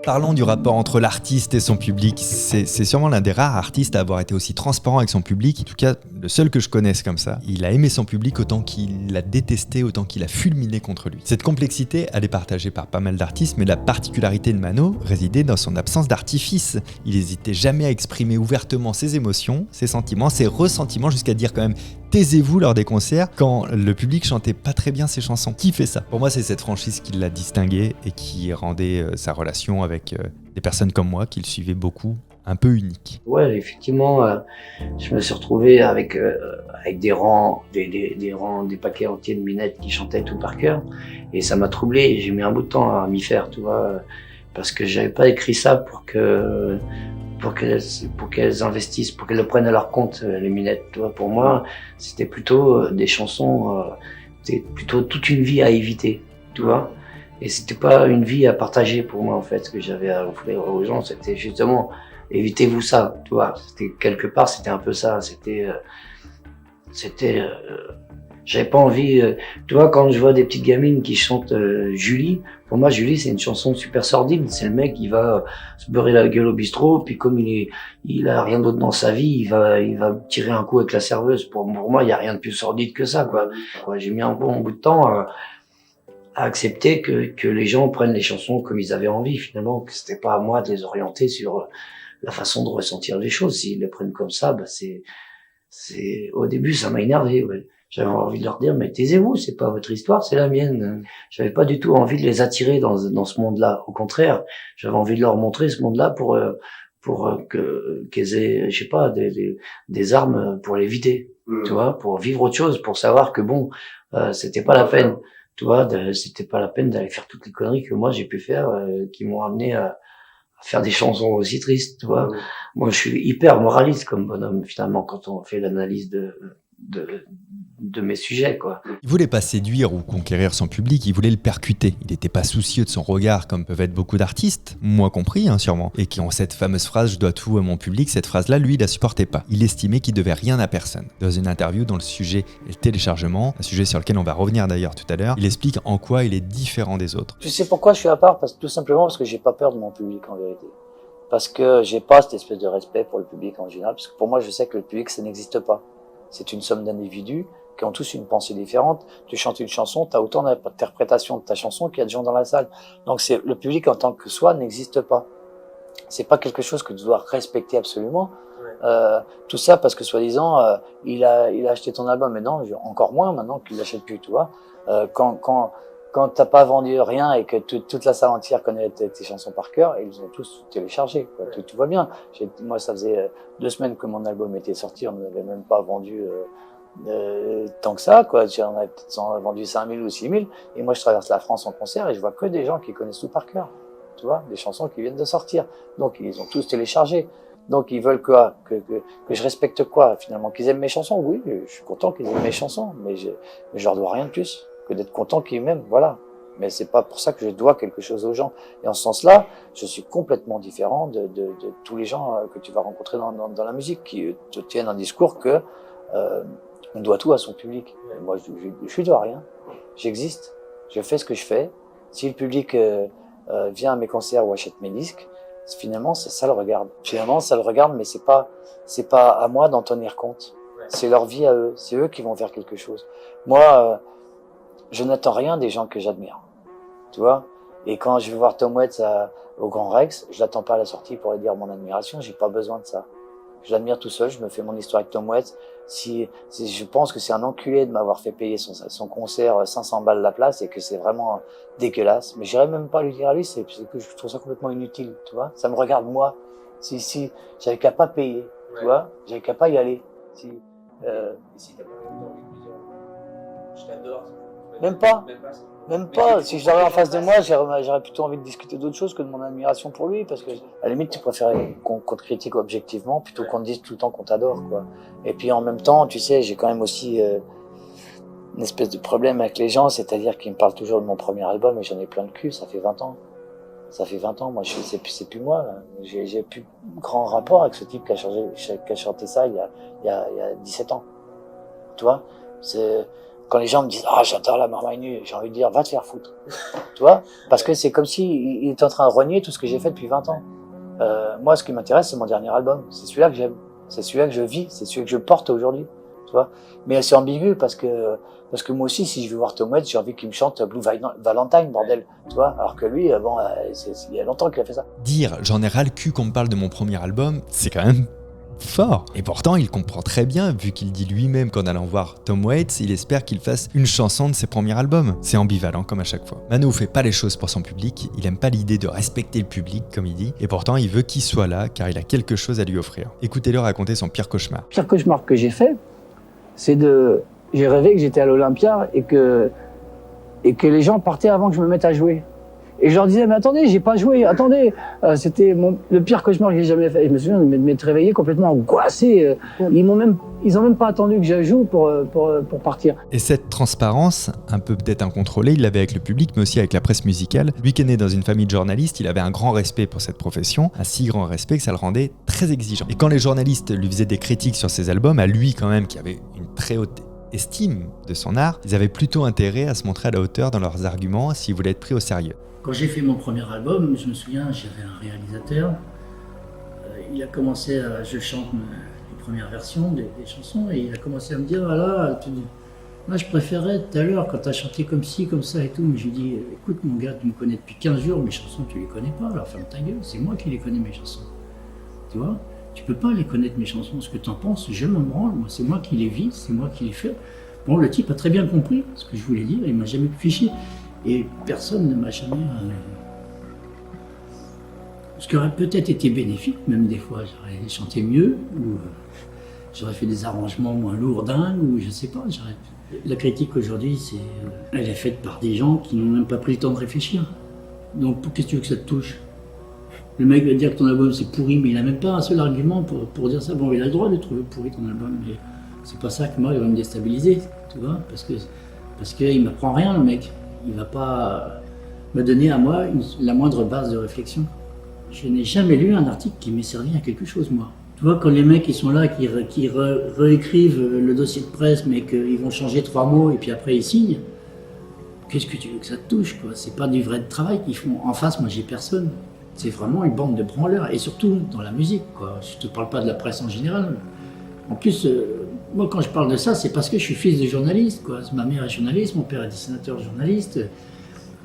Parlons du rapport entre l'artiste et son public. C'est sûrement l'un des rares artistes à avoir été aussi transparent avec son public. En tout cas, le seul que je connaisse comme ça. Il a aimé son public autant qu'il l'a détesté, autant qu'il a fulminé contre lui. Cette complexité, elle est partagée par pas mal d'artistes, mais la particularité de Mano résidait dans son absence d'artifice. Il n'hésitait jamais à exprimer ouvertement ses émotions, ses sentiments, ses ressentiments, jusqu'à dire quand même « taisez-vous » lors des concerts quand le public chantait pas très bien ses chansons. Qui fait ça? Pour moi, c'est cette franchise qui l'a distingué et qui rendait sa relation avec des personnes comme moi qui le suivaient beaucoup un peu unique. Ouais, effectivement, je me suis retrouvé avec des rangs, des paquets entiers de minettes qui chantaient tout par cœur, et ça m'a troublé. J'ai mis un bout de temps à m'y faire, tu vois, parce que j'avais pas écrit ça pour qu'elles investissent, pour qu'elles le prennent à leur compte, les minettes. Tu vois, pour moi, c'était plutôt des chansons, c'était plutôt toute une vie à éviter, tu vois. Et c'était pas une vie à partager pour moi, en fait. Ce que j'avais à offrir aux gens, c'était justement évitez-vous ça, tu vois. C'était quelque part, c'était un peu ça. J'avais pas envie. Tu vois, quand je vois des petites gamines qui chantent Julie, pour moi, Julie, c'est une chanson super sordide. C'est le mec qui va se beurrer la gueule au bistrot, puis comme il a rien d'autre dans sa vie, il va tirer un coup avec la serveuse. Pour moi, il y a rien de plus sordide que ça, quoi. J'ai mis un bon bout de temps à accepter que les gens prennent les chansons comme ils avaient envie, finalement, que c'était pas à moi de les orienter sur la façon de ressentir les choses. S'ils les prennent comme ça, bah au début, ça m'a énervé, ouais. J'avais envie de leur dire, mais taisez-vous, c'est pas votre histoire, c'est la mienne. J'avais pas du tout envie de les attirer dans ce monde-là. Au contraire, j'avais envie de leur montrer ce monde-là pour qu'elles aient, je sais pas, des armes pour l'éviter, tu vois, pour vivre autre chose, pour savoir que bon, c'était pas la peine, tu vois, c'était pas la peine d'aller faire toutes les conneries que moi j'ai pu faire, qui m'ont amené à faire des chansons aussi tristes, tu vois. Moi, je suis hyper moraliste comme bonhomme, finalement, quand on fait l'analyse de mes sujets, quoi. Il voulait pas séduire ou conquérir son public, il voulait le percuter. Il n'était pas soucieux de son regard comme peuvent être beaucoup d'artistes, moi compris, hein, sûrement, et qui ont cette fameuse phrase « je dois tout à mon public », cette phrase-là, lui, il la supportait pas. Il estimait qu'il devait rien à personne. Dans une interview dont le sujet est le téléchargement, un sujet sur lequel on va revenir d'ailleurs tout à l'heure, il explique en quoi il est différent des autres. Tu sais pourquoi je suis à part? Tout simplement parce que j'ai pas peur de mon public, en vérité. Parce que j'ai pas cette espèce de respect pour le public en général, parce que pour moi, je sais que le public, ça n'existe pas. C'est une somme d'individus qui ont tous une pensée différente. Tu chantes une chanson, tu as autant d'interprétations de ta chanson qu'il y a de gens dans la salle. Donc le public en tant que soi n'existe pas. C'est pas quelque chose que tu dois respecter absolument. Tout ça parce que soi-disant, il a acheté ton album, mais non, encore moins maintenant qu'il l'achète plus, tu vois. Quand t'as pas vendu rien et que toute la salle entière connaît tes chansons par cœur, ils ont tous téléchargé, quoi. Tout va bien. Moi, ça faisait 2 semaines que mon album était sorti, on n'avait même pas vendu tant que ça, quoi. On avait peut-être vendu 5000 ou 6000, et moi je traverse la France en concert et je vois que des gens qui connaissent tout par cœur, tu vois, des chansons qui viennent de sortir. Donc ils ont tous téléchargé. Donc ils veulent quoi, que je respecte quoi, finalement, qu'ils aiment mes chansons. Oui, je suis content qu'ils aiment mes chansons, mais je leur dois rien de plus que d'être content qu'ils m'aiment, voilà. Mais c'est pas pour ça que je dois quelque chose aux gens. Et en ce sens-là, je suis complètement différent de tous les gens que tu vas rencontrer dans la musique, qui te tiennent un discours que on doit tout à son public. Et moi, je dois rien. J'existe. Je fais ce que je fais. Si le public vient à mes concerts ou achète mes disques, finalement, ça le regarde. Finalement, ça le regarde, mais c'est pas à moi d'en tenir compte. C'est leur vie à eux. C'est eux qui vont faire quelque chose. Moi, je n'attends rien des gens que j'admire. Tu vois? Et quand je vais voir Tom Waits au Grand Rex, je l'attends pas à la sortie pour lui dire mon admiration. J'ai pas besoin de ça. Je l'admire tout seul, je me fais mon histoire avec Tom Waits. Si je pense que c'est un enculé de m'avoir fait payer son concert 500 balles la place et que c'est vraiment dégueulasse, mais j'irais même pas lui dire à lui, c'est que je trouve ça complètement inutile, tu vois. Ça me regarde moi. Si j'avais qu'à pas payer, tu vois, j'avais qu'à pas y aller. Si t'as pas envie de dire, je t'adore. Même pas. Si je l'avais en face de moi, j'aurais plutôt envie de discuter d'autre chose que de mon admiration pour lui, parce que à la limite, tu préférais qu'on te critique objectivement plutôt qu'on te dise tout le temps qu'on t'adore, quoi. Et puis en même temps, tu sais, j'ai quand même aussi une espèce de problème avec les gens, c'est-à-dire qu'ils me parlent toujours de mon premier album et j'en ai plein le cul. Ça fait 20 ans. Ça fait 20 ans. Moi, c'est plus moi. Là. J'ai plus grand rapport avec ce type qui a chanté ça il y a 17 ans. Tu vois, c'est quand les gens me disent ah j'adore la marmaille nue, j'ai envie de dire va te faire foutre. Tu vois, parce que c'est comme si il était en train de renier tout ce que j'ai fait depuis 20 ans. Moi, ce qui m'intéresse, c'est mon dernier album. C'est celui-là que j'aime. C'est celui-là que je vis. C'est celui que je porte aujourd'hui. Tu vois. Mais c'est ambigu parce que moi aussi, si je veux voir Tom Waits, j'ai envie qu'il me chante Blue Valentine, bordel. Tu vois. Alors que lui, il y a longtemps qu'il a fait ça. Dire j'en ai ras le cul qu'on me parle de mon premier album, c'est quand même fort. Et pourtant, il comprend très bien, vu qu'il dit lui-même qu'en allant voir Tom Waits, il espère qu'il fasse une chanson de ses premiers albums. C'est ambivalent comme à chaque fois. Mano fait pas les choses pour son public, il aime pas l'idée de respecter le public, comme il dit, et pourtant il veut qu'il soit là, car il a quelque chose à lui offrir. Écoutez-le raconter son pire cauchemar. Le pire cauchemar que j'ai fait, c'est j'ai rêvé que j'étais à l'Olympia et que les gens partaient avant que je me mette à jouer. Et je leur disais, mais attendez, j'ai pas joué, attendez. C'était le pire cauchemar que j'ai jamais fait. Et je me souviens de m'être réveillé complètement angoissé. Ils ont même pas attendu que je joue pour partir. Et cette transparence, un peu peut-être incontrôlée, il l'avait avec le public, mais aussi avec la presse musicale. Lui qui est né dans une famille de journalistes, il avait un grand respect pour cette profession, un si grand respect que ça le rendait très exigeant. Et quand les journalistes lui faisaient des critiques sur ses albums, à lui quand même, qui avait une très haute estime de son art, ils avaient plutôt intérêt à se montrer à la hauteur dans leurs arguments s'ils voulaient être pris au sérieux. Quand j'ai fait mon premier album, je me souviens, j'avais un réalisateur. Il a commencé à... Je chante les premières versions des chansons et il a commencé à me dire, voilà, moi je préférais tout à l'heure quand tu as chanté comme ci, comme ça et tout. Mais je lui dis, écoute mon gars, tu me connais depuis 15 jours, mes chansons tu les connais pas, alors ferme ta gueule, c'est moi qui les connais mes chansons. Tu vois, tu peux pas les connaître mes chansons, ce que tu en penses, je me branle, moi c'est moi qui les vis, c'est moi qui les fais. Bon, le type a très bien compris ce que je voulais dire, il m'a jamais fiché. Et personne ne m'a jamais... Ce qui aurait peut-être été bénéfique, même des fois, j'aurais chanté mieux, ou j'aurais fait des arrangements moins lourdins, ou je sais pas. La critique aujourd'hui, elle est faite par des gens qui n'ont même pas pris le temps de réfléchir. Donc, qu'est-ce que tu veux que ça te touche? Le mec va dire que ton album c'est pourri, mais il n'a même pas un seul argument pour dire ça. Bon, il a le droit de trouver pourri ton album, mais c'est pas ça que moi, il va me déstabiliser, tu vois, parce qu'il m'apprend rien, le mec. Il va pas me donner à moi la moindre base de réflexion. Je n'ai jamais lu un article qui m'ait servi à quelque chose, moi. Tu vois, quand les mecs ils sont là, qui réécrivent le dossier de presse, mais qu'ils vont changer 3 mots et puis après ils signent, qu'est-ce que tu veux que ça te touche, quoi? C'est pas du vrai travail qu'ils font. En face, moi j'ai personne. C'est vraiment une bande de branleurs, et surtout dans la musique, quoi. Je te parle pas de la presse en général. En plus, moi, quand je parle de ça, c'est parce que je suis fils de journaliste, quoi. Ma mère est journaliste, mon père est dessinateur journaliste.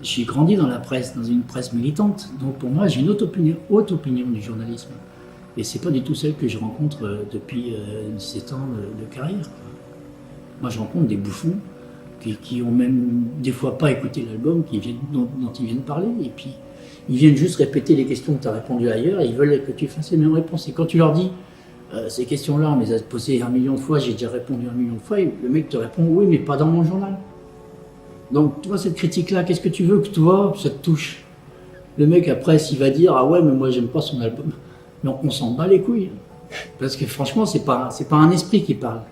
J'ai grandi dans la presse, dans une presse militante. Donc pour moi, j'ai une haute opinion du journalisme. Et c'est pas du tout celle que je rencontre depuis 17 ans de carrière, quoi. Moi, je rencontre des bouffons qui ont même des fois pas écouté l'album, dont ils viennent parler, et puis ils viennent juste répéter les questions que tu as répondues ailleurs, et ils veulent que tu fasses les mêmes réponses. Et quand tu leur dis ces questions-là, on les a posées 1 million de fois, j'ai déjà répondu 1 million de fois, et le mec te répond oui, mais pas dans mon journal. Donc, tu vois, cette critique-là, qu'est-ce que tu veux que toi, ça te touche? Le mec, après, s'il va dire ah ouais, mais moi, j'aime pas son album, mais on s'en bat les couilles. Parce que franchement, c'est pas un esprit qui parle.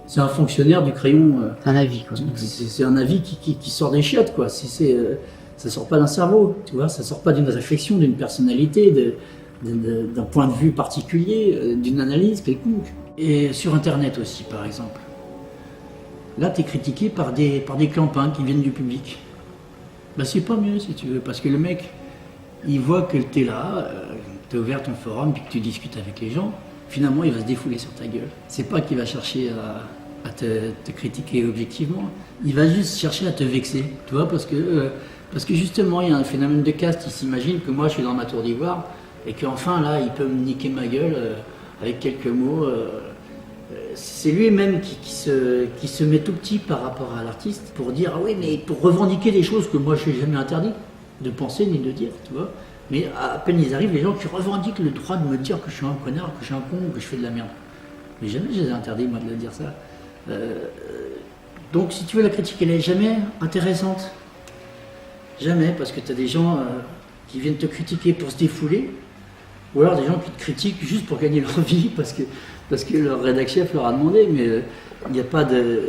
C'est un fonctionnaire du crayon. Un avis, quoi. C'est un avis qui sort des chiottes, quoi. Ça sort pas d'un cerveau, tu vois, ça sort pas d'une réflexion, d'une personnalité, d'un point de vue particulier, d'une analyse quelconque. Et sur Internet aussi, par exemple. Là, tu es critiqué par des clampins qui viennent du public. Ben, c'est pas mieux, si tu veux, parce que le mec, il voit que tu es là, tu as ouvert ton forum, puis que tu discutes avec les gens, finalement, il va se défouler sur ta gueule. C'est pas qu'il va chercher à te critiquer objectivement, il va juste chercher à te vexer, tu vois, parce que justement, il y a un phénomène de caste, il s'imagine que moi, je suis dans ma tour d'ivoire, et qu'enfin, là, il peut me niquer ma gueule avec quelques mots. C'est lui-même qui se met tout petit par rapport à l'artiste pour dire ah oui, mais pour revendiquer des choses que moi je n'ai jamais interdit de penser ni de dire, tu vois. Mais à peine ils arrivent, les gens qui revendiquent le droit de me dire que je suis un connard, que je suis un con, que je fais de la merde. Mais jamais je les ai interdits, moi, de le dire ça. Donc, si tu veux, la critique, elle n'est jamais intéressante. Jamais, parce que tu as des gens qui viennent te critiquer pour se défouler, ou alors des gens qui te critiquent juste pour gagner leur vie, parce que leur rédac chef leur a demandé, mais il n'y a pas de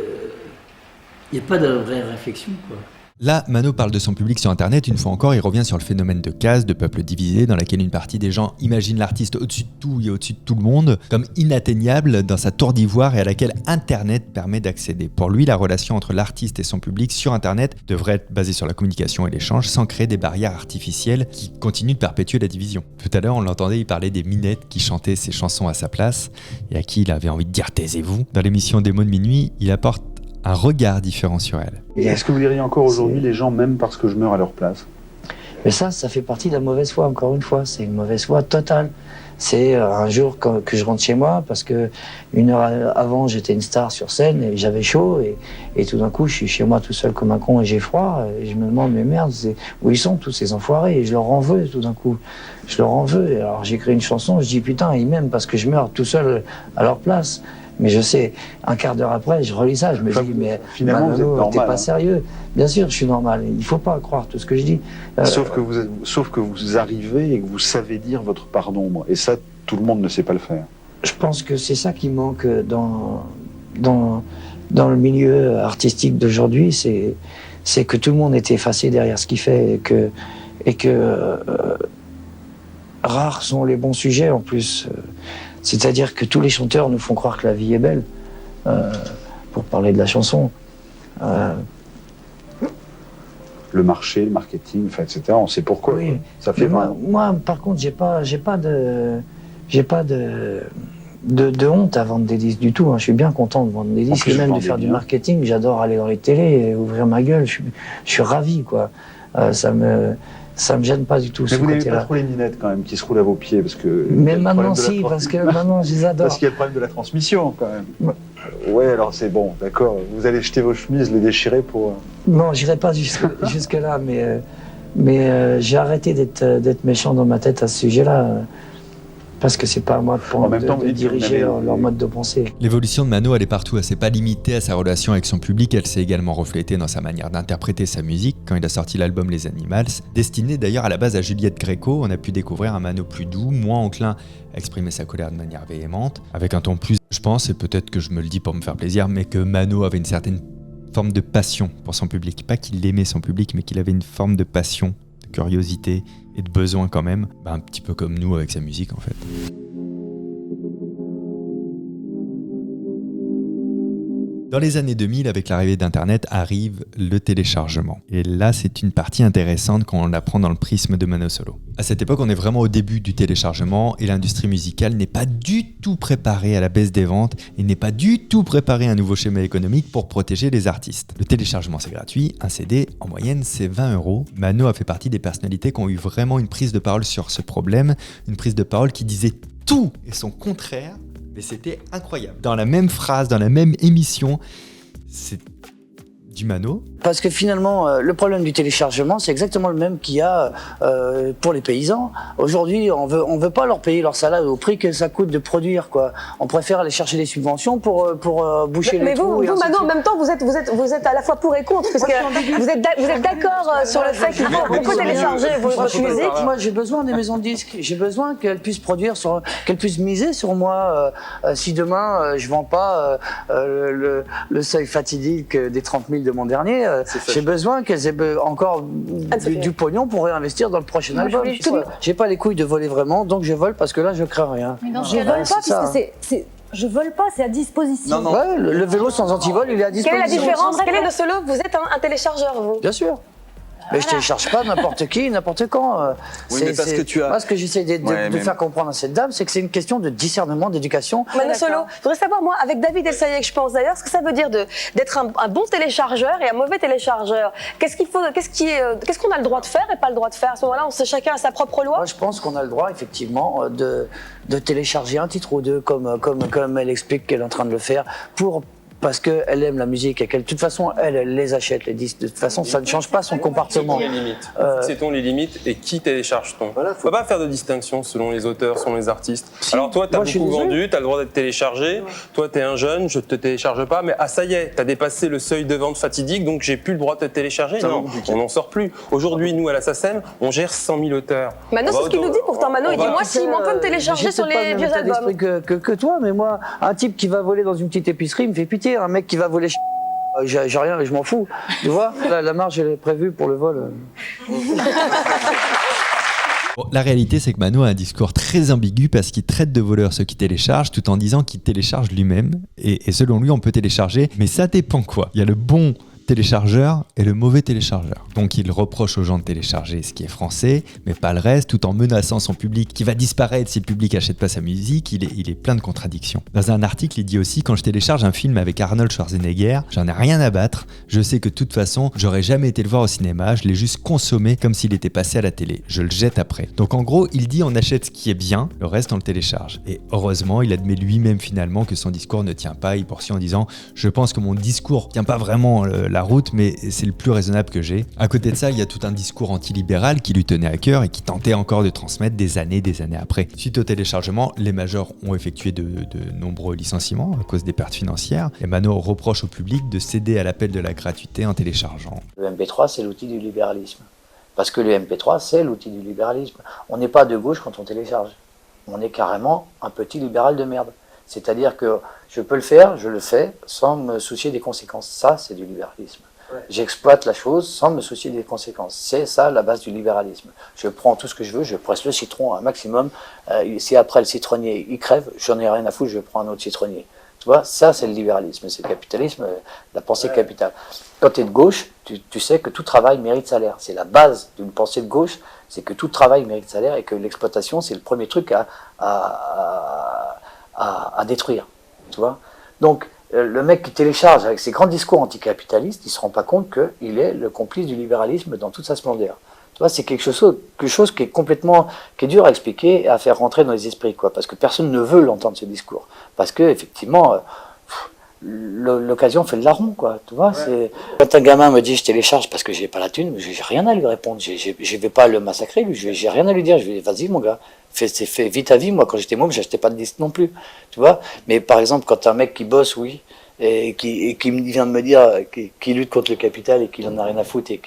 vraie réflexion, quoi. Là, Mano parle de son public sur Internet. Une fois encore, il revient sur le phénomène de caste, de peuple divisé, dans laquelle une partie des gens imagine l'artiste au-dessus de tout et au-dessus de tout le monde, comme inatteignable dans sa tour d'ivoire et à laquelle Internet permet d'accéder. Pour lui, la relation entre l'artiste et son public sur Internet devrait être basée sur la communication et l'échange, sans créer des barrières artificielles qui continuent de perpétuer la division. Tout à l'heure, on l'entendait, il parlait des minettes qui chantaient ses chansons à sa place et à qui il avait envie de dire « taisez-vous ». Dans l'émission Des mots de minuit, il apporte un regard différent sur elle. Et est-ce que vous diriez encore aujourd'hui les gens m'aiment parce que je meurs à leur place? Mais ça fait partie de la mauvaise foi, encore une fois. C'est une mauvaise foi totale. C'est un jour que je rentre chez moi, parce que une heure avant, j'étais une star sur scène et j'avais chaud. Et tout d'un coup, je suis chez moi tout seul comme un con et j'ai froid. Et je me demande, mais merde, où ils sont tous ces enfoirés? Et je leur en veux tout d'un coup. Je leur en veux. Et alors j'écris une chanson, je dis, putain, ils m'aiment parce que je meurs tout seul à leur place. Mais je sais, un quart d'heure après, je relis ça, je me dis, mais finalement, vous êtes normal, t'es pas sérieux. Bien sûr, je suis normal. Il faut pas croire tout ce que je dis. Sauf que vous arrivez et que vous savez dire votre part d'ombre. Et ça, tout le monde ne sait pas le faire. Je pense que c'est ça qui manque dans le milieu artistique d'aujourd'hui, c'est que tout le monde est effacé derrière ce qu'il fait et que rares sont les bons sujets en plus. C'est-à-dire que tous les chanteurs nous font croire que la vie est belle, pour parler de la chanson. Le marché, le marketing, etc. On sait pourquoi. Oui. Ça fait moi, par contre, j'ai pas de honte à vendre des disques du tout. Hein. Je suis bien content de vendre des disques et même de faire du marketing. J'adore aller dans les télés et ouvrir ma gueule. Je suis ravi, quoi. Ça me gêne pas du tout. Mais vous n'aimez pas trop les minettes quand même qui se roulent à vos pieds parce que. Mais maintenant si, parce que maintenant je les adore. Parce qu'il y a le problème de la transmission quand même. Ouais, alors c'est bon, d'accord. Vous allez jeter vos chemises, les déchirer pour. Non, j'irai pas jusque là, mais j'ai arrêté d'être méchant dans ma tête à ce sujet-là. Parce que c'est pas à moi de diriger leur mode de pensée. L'évolution de Mano, elle est partout. Elle s'est pas limitée à sa relation avec son public, elle s'est également reflétée dans sa manière d'interpréter sa musique quand il a sorti l'album Les Animals. Destiné d'ailleurs à la base à Juliette Gréco, on a pu découvrir un Mano plus doux, moins enclin à exprimer sa colère de manière véhémente, avec un ton plus, je pense, et peut-être que je me le dis pour me faire plaisir, mais que Mano avait une certaine forme de passion pour son public. Pas qu'il aimait son public, mais qu'il avait une forme de passion, de curiosité et de besoin quand même, un petit peu comme nous avec sa musique en fait. Dans les années 2000, avec l'arrivée d'Internet, arrive le téléchargement. Et là, c'est une partie intéressante quand on l'apprend dans le prisme de Mano Solo. À cette époque, on est vraiment au début du téléchargement et l'industrie musicale n'est pas du tout préparée à la baisse des ventes et n'est pas du tout préparée à un nouveau schéma économique pour protéger les artistes. Le téléchargement, c'est gratuit. Un CD, en moyenne, c'est 20 €. Mano a fait partie des personnalités qui ont eu vraiment une prise de parole sur ce problème, une prise de parole qui disait tout et son contraire. Mais c'était incroyable. Dans la même phrase, dans la même émission, c'est du Mano. Parce que finalement, le problème du téléchargement, c'est exactement le même qu'il y a pour les paysans. Aujourd'hui, on veut pas leur payer leur salaire au prix que ça coûte de produire, quoi. On préfère aller chercher des subventions pour boucher les trous. Mais vous, Mano, en même temps, vous êtes à la fois pour et contre, parce que vous êtes d'accord sur le fait qu'il faut télécharger votre musique. Moi, j'ai besoin des maisons de disques. J'ai besoin qu'elles puissent produire, qu'elles puissent miser sur moi. Si demain, je vends pas le seuil fatidique des 30 000 de mon dernier, j'ai besoin qu'elles aient encore du pognon pour réinvestir dans le prochain album. J'ai pas les couilles de voler vraiment, donc je vole parce que là je crains rien. Mais non, je vole pas puisque c'est je vole pas, c'est à disposition. Non. Ouais, le vélo sans antivol, il est à disposition. Quelle est la différence? Quelle est de Solo? Vous êtes un téléchargeur, vous? Bien sûr. Mais je ne télécharge pas n'importe qui, n'importe quand. Oui, mais parce que tu as... Moi, ce que j'essaie de faire comprendre à cette dame, c'est que c'est une question de discernement, d'éducation. Mano Solo, je voudrais savoir, moi, avec David Elsayek, je pense d'ailleurs, ce que ça veut dire d'être un bon téléchargeur et un mauvais téléchargeur. Qu'est-ce qu'on a le droit de faire et pas le droit de faire? À ce moment-là, chacun a sa propre loi. Moi, je pense qu'on a le droit, effectivement, de télécharger un titre ou deux, comme elle explique qu'elle est en train de le faire, pour parce qu'elle aime la musique et qu'elle, de toute façon, elle les achète, les disques. De toute façon, ça ne change pas son comportement. C'est les limites et qui télécharge-t-on ? Voilà, faut pas faire de distinction selon les auteurs, selon les artistes. Alors toi, tu as beaucoup vendu, tu as le droit d'être téléchargé. Toi, tu es un jeune, je te télécharge pas, mais ça y est, tu as dépassé le seuil de vente fatidique, donc j'ai plus le droit de te télécharger. Non, on n'en sort plus. Aujourd'hui, nous, à la SACEM, on gère 100 000 auteurs. Mano, c'est ce qu'il nous dit pourtant. Mano, il dit moi, si, moi, on peut me télécharger sur les vieux albums. Que toi, mais moi, un type qui va voler dans une petite épicerie, il me fait pitié. Un mec qui va voler, j'ai rien, je m'en fous. Tu vois, la marge, elle est prévue pour le vol. Bon, la réalité, c'est que Mano a un discours très ambigu parce qu'il traite de voleurs ceux qui téléchargent tout en disant qu'il télécharge lui-même. Et selon lui, on peut télécharger, mais ça dépend quoi. Il y a le bon téléchargeur et le mauvais téléchargeur. Donc il reproche aux gens de télécharger ce qui est français, mais pas le reste, tout en menaçant son public qui va disparaître si le public achète pas sa musique. Il est plein de contradictions. Dans un article, il dit aussi: quand je télécharge un film avec Arnold Schwarzenegger, j'en ai rien à battre. Je sais que de toute façon, j'aurais jamais été le voir au cinéma, je l'ai juste consommé comme s'il était passé à la télé. Je le jette après. Donc en gros, il dit on achète ce qui est bien, le reste on le télécharge. Et heureusement, il admet lui-même finalement que son discours ne tient pas. Il poursuit en disant: je pense que mon discours tient pas vraiment la route, mais c'est le plus raisonnable que j'ai. À côté de ça, il y a tout un discours antilibéral qui lui tenait à cœur et qui tentait encore de transmettre des années après. Suite au téléchargement, les majors ont effectué de nombreux licenciements à cause des pertes financières. Et Mano reproche au public de céder à l'appel de la gratuité en téléchargeant. Le MP3, c'est l'outil du libéralisme. Parce que le MP3, c'est l'outil du libéralisme. On n'est pas de gauche quand on télécharge. On est carrément un petit libéral de merde. C'est-à-dire que je peux le faire, je le fais, sans me soucier des conséquences. Ça, c'est du libéralisme. Ouais. J'exploite la chose sans me soucier des conséquences. C'est ça la base du libéralisme. Je prends tout ce que je veux, je presse le citron à un maximum. Si après le citronnier, il crève, j'en ai rien à foutre, je prends un autre citronnier. Tu vois, ça, c'est le libéralisme, c'est le capitalisme, la pensée capitale. Quand tu es de gauche, tu sais que tout travail mérite salaire. C'est la base d'une pensée de gauche, c'est que tout travail mérite salaire et que l'exploitation, c'est le premier truc à détruire, tu vois. Donc, le mec qui télécharge avec ses grands discours anticapitalistes, il se rend pas compte qu'il est le complice du libéralisme dans toute sa splendeur. Tu vois, c'est quelque chose qui est complètement, qui est dur à expliquer et à faire rentrer dans les esprits, quoi, parce que personne ne veut l'entendre, ce discours. Parce que, effectivement, l'occasion fait le larron, quoi, tu vois. Ouais. Quand un gamin me dit je télécharge parce que j'ai pas la thune, j'ai rien à lui répondre. Je vais pas le massacrer, lui, j'ai rien à lui dire. Je vais vas-y, mon gars. Fais vite ta vie. Moi, quand j'étais môme, j'achetais pas de disques non plus, tu vois. Mais par exemple, quand un mec qui bosse, oui, et qui vient de me dire qui lutte contre le capital et qu'il en a rien à foutre et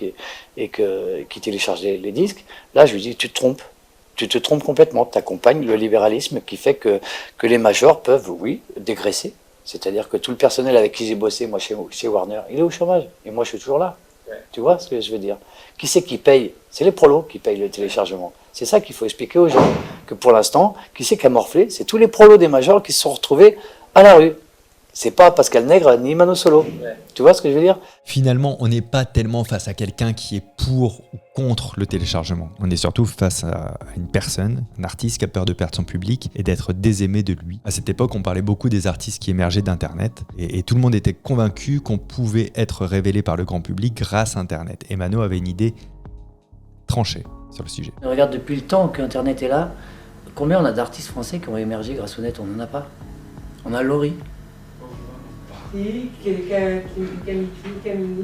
qui télécharge les disques, là, je lui dis tu te trompes. Tu te trompes complètement. Tu accompagnes le libéralisme qui fait que les majors peuvent, oui, dégraisser. C'est-à-dire que tout le personnel avec qui j'ai bossé, moi, chez Warner, il est au chômage. Et moi, je suis toujours là. Ouais. Tu vois ce que je veux dire? Qui c'est qui paye? C'est les prolos qui payent le téléchargement. C'est ça qu'il faut expliquer aux gens. Que pour l'instant, qui c'est qui a morflé? C'est tous les prolos des majors qui se sont retrouvés à la rue. C'est pas Pascal Nègre ni Mano Solo. Ouais. Tu vois ce que je veux dire? Finalement, on n'est pas tellement face à quelqu'un qui est pour ou contre le téléchargement. On est surtout face à une personne, un artiste qui a peur de perdre son public et d'être désaimé de lui. À cette époque, on parlait beaucoup des artistes qui émergeaient d'Internet et tout le monde était convaincu qu'on pouvait être révélé par le grand public grâce à Internet. Et Mano avait une idée tranchée sur le sujet. Regarde, depuis le temps qu'Internet est là, combien on a d'artistes français qui ont émergé grâce au net? On n'en a pas. On a Laurie.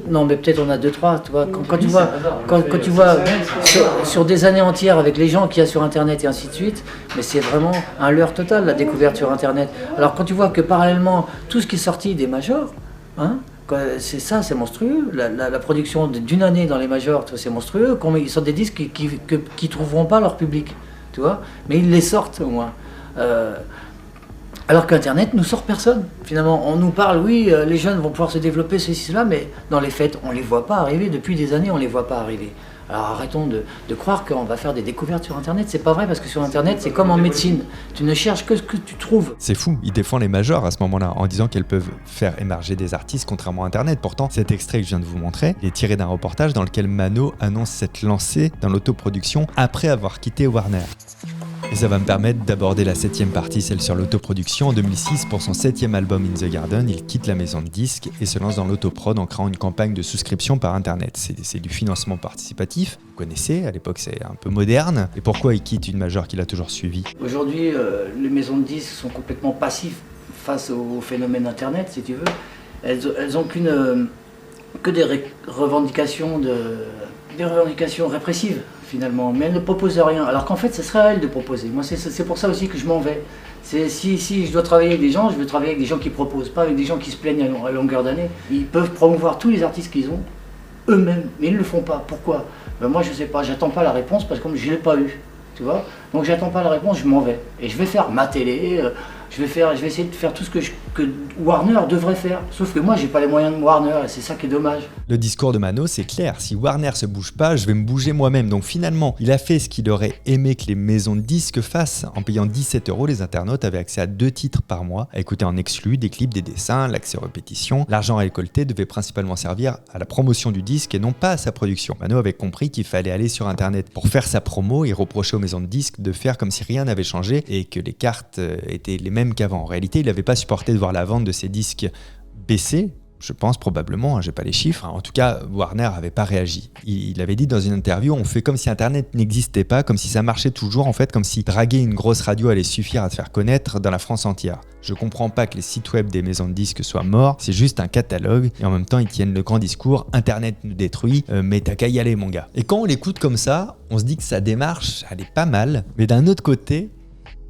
Non, mais peut-être on a 2-3, tu vois. Quand tu vois sur des années entières avec les gens qu'il y a sur Internet et ainsi de suite, mais c'est vraiment un leurre total la découverte sur Internet. Alors quand tu vois que parallèlement tout ce qui est sorti des majors, hein, c'est monstrueux. La production d'une année dans les majors, c'est monstrueux. Ils sortent des disques qui trouveront pas leur public, tu vois. Mais ils les sortent au moins. Alors qu'Internet nous sort personne. Finalement, on nous parle, oui, les jeunes vont pouvoir se développer, ceci, cela, mais dans les faits, on ne les voit pas arriver. Depuis des années, on ne les voit pas arriver. Alors arrêtons de croire qu'on va faire des découvertes sur Internet. C'est pas vrai, parce que sur Internet, c'est comme en médecine. Tu ne cherches que ce que tu trouves. C'est fou, il défend les majors à ce moment-là, en disant qu'elles peuvent faire émerger des artistes, contrairement à Internet. Pourtant, cet extrait que je viens de vous montrer est tiré d'un reportage dans lequel Mano annonce s'être lancé dans l'autoproduction après avoir quitté Warner. Et ça va me permettre d'aborder la 7e partie, celle sur l'autoproduction. En 2006, pour son 7e album In the Garden, il quitte la maison de disques et se lance dans l'autoprod en créant une campagne de souscription par Internet. C'est du financement participatif. Vous connaissez, à l'époque c'est un peu moderne. Et pourquoi il quitte une major qu'il a toujours suivie? Aujourd'hui, les maisons de disques sont complètement passifs face au phénomène Internet, si tu veux. elles ont que des revendications des revendications répressives finalement, mais elles ne proposent rien. Alors qu'en fait, ce serait à elles de proposer. Moi, c'est pour ça aussi que je m'en vais. Si je dois travailler avec des gens, je veux travailler avec des gens qui proposent, pas avec des gens qui se plaignent à longueur d'année. Ils peuvent promouvoir tous les artistes qu'ils ont eux-mêmes, mais ils ne le font pas. Pourquoi? Moi, je sais pas. J'attends pas la réponse parce que comme je l'ai pas eu, tu vois. Donc j'attends pas la réponse, je m'en vais et je vais faire ma télé. Je vais essayer de faire tout ce que Warner devrait faire. Sauf que moi, j'ai pas les moyens de Warner et c'est ça qui est dommage. Le discours de Mano, c'est clair. Si Warner se bouge pas, je vais me bouger moi-même. Donc finalement, il a fait ce qu'il aurait aimé que les maisons de disques fassent. En payant 17 €, les internautes avaient accès à 2 titres par mois, à écouter en exclu des clips, des dessins, l'accès aux répétitions. L'argent récolté devait principalement servir à la promotion du disque et non pas à sa production. Mano avait compris qu'il fallait aller sur Internet pour faire sa promo et reprocher aux maisons de disques de faire comme si rien n'avait changé et que les cartes étaient les mêmes qu'avant. En réalité, il n'avait pas supporté de voir la vente de ses disques baisser. Je pense probablement, j'ai pas les chiffres. En tout cas, Warner avait pas réagi. Il avait dit dans une interview, on fait comme si Internet n'existait pas, comme si ça marchait toujours, en fait, comme si draguer une grosse radio allait suffire à se faire connaître dans la France entière. Je comprends pas que les sites web des maisons de disques soient morts, c'est juste un catalogue, et en même temps, ils tiennent le grand discours, Internet nous détruit, mais t'as qu'à y aller, mon gars. Et quand on l'écoute comme ça, on se dit que sa démarche, elle est pas mal, mais d'un autre côté,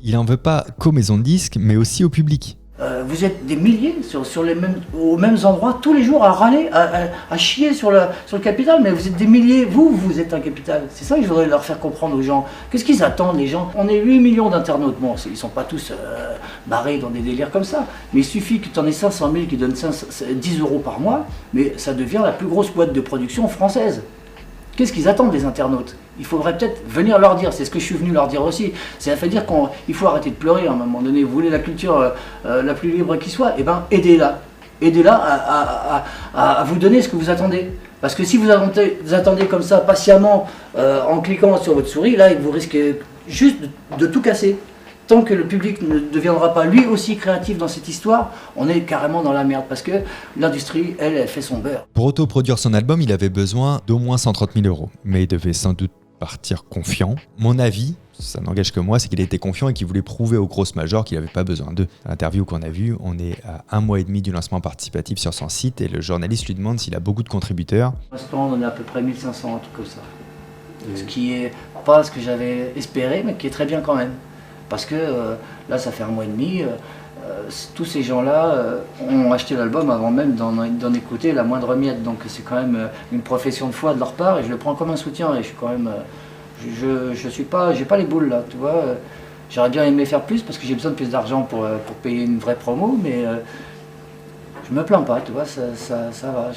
il en veut pas qu'aux maisons de disques, mais aussi au public. Vous êtes des milliers aux mêmes endroits tous les jours à râler, à chier sur le capital, mais vous êtes des milliers, vous êtes un capital. C'est ça que je voudrais leur faire comprendre aux gens. Qu'est-ce qu'ils attendent les gens? On est 8 millions d'internautes, bon, ils sont pas tous barrés dans des délires comme ça, mais il suffit que tu en aies 500 000 qui donnent 10 € par mois, mais ça devient la plus grosse boîte de production française. Qu'est-ce qu'ils attendent des internautes? Il faudrait peut-être venir leur dire, c'est ce que je suis venu leur dire aussi, ça fait dire qu'il faut arrêter de pleurer à un moment donné. Vous voulez la culture la plus libre qui soit, eh ben aidez-la. Aidez-la à vous donner ce que vous attendez. Parce que si vous attendez comme ça, patiemment, en cliquant sur votre souris, là, vous risquez juste de tout casser. Tant que le public ne deviendra pas lui aussi créatif dans cette histoire, on est carrément dans la merde parce que l'industrie, elle fait son beurre. Pour autoproduire son album, il avait besoin d'au moins 130 000 €, mais il devait sans doute partir confiant. Mon avis, ça n'engage que moi, c'est qu'il était confiant et qu'il voulait prouver aux grosses majors qu'il n'avait pas besoin d'eux. Dans l'interview qu'on a vue, on est à 1 mois et demi du lancement participatif sur son site et le journaliste lui demande s'il a beaucoup de contributeurs. Pour l'instant, on en a à peu près 1500, un truc comme ça. Ce qui est pas ce que j'avais espéré, mais qui est très bien quand même. Parce que là, ça fait 1 mois et demi, tous ces gens-là ont acheté l'album avant même d'en écouter la moindre miette. Donc c'est quand même une profession de foi de leur part et je le prends comme un soutien. Et je suis quand même, j'ai pas les boules là, tu vois. J'aurais bien aimé faire plus parce que j'ai besoin de plus d'argent pour payer une vraie promo, mais je me plains pas, tu vois, ça va.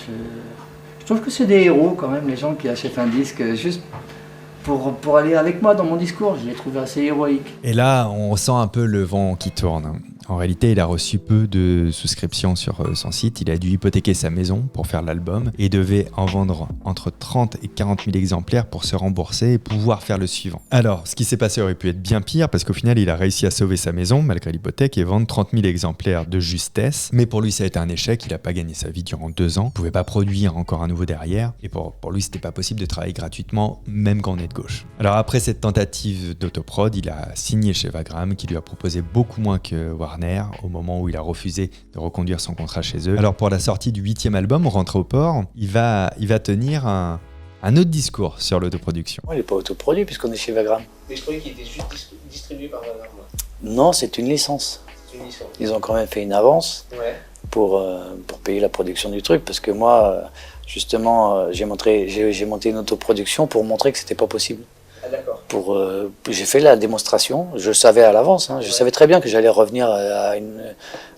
Je trouve que c'est des héros quand même, les gens qui achètent un disque juste pour aller avec moi dans mon discours. Je l'ai trouvé assez héroïque. Et là, on ressent un peu le vent qui tourne. En réalité, il a reçu peu de souscriptions sur son site. Il a dû hypothéquer sa maison pour faire l'album et devait en vendre entre 30 et 40 000 exemplaires pour se rembourser et pouvoir faire le suivant. Alors, ce qui s'est passé aurait pu être bien pire parce qu'au final, il a réussi à sauver sa maison malgré l'hypothèque et vendre 30 000 exemplaires de justesse. Mais pour lui, ça a été un échec. Il n'a pas gagné sa vie durant 2 ans. Il ne pouvait pas produire encore un nouveau derrière. Et pour lui, c'était pas possible de travailler gratuitement, même quand on est de gauche. Alors après cette tentative d'autoprod, il a signé chez Wagram qui lui a proposé beaucoup moins que Warner au moment où il a refusé de reconduire son contrat chez eux. Alors pour la sortie du 8e album, Rentré au port, il va tenir un autre discours sur l'autoproduction. Il n'est pas autoproduit puisqu'on est chez Wagram. Mais je croyais qu'il était juste distribué par Wagram. Non, c'est une licence. Ils ont quand même fait une avance pour payer la production du truc parce que moi, justement, j'ai monté une autoproduction pour montrer que c'était pas possible. Ah, d'accord. J'ai fait la démonstration, je savais à l'avance, je savais très bien que j'allais revenir à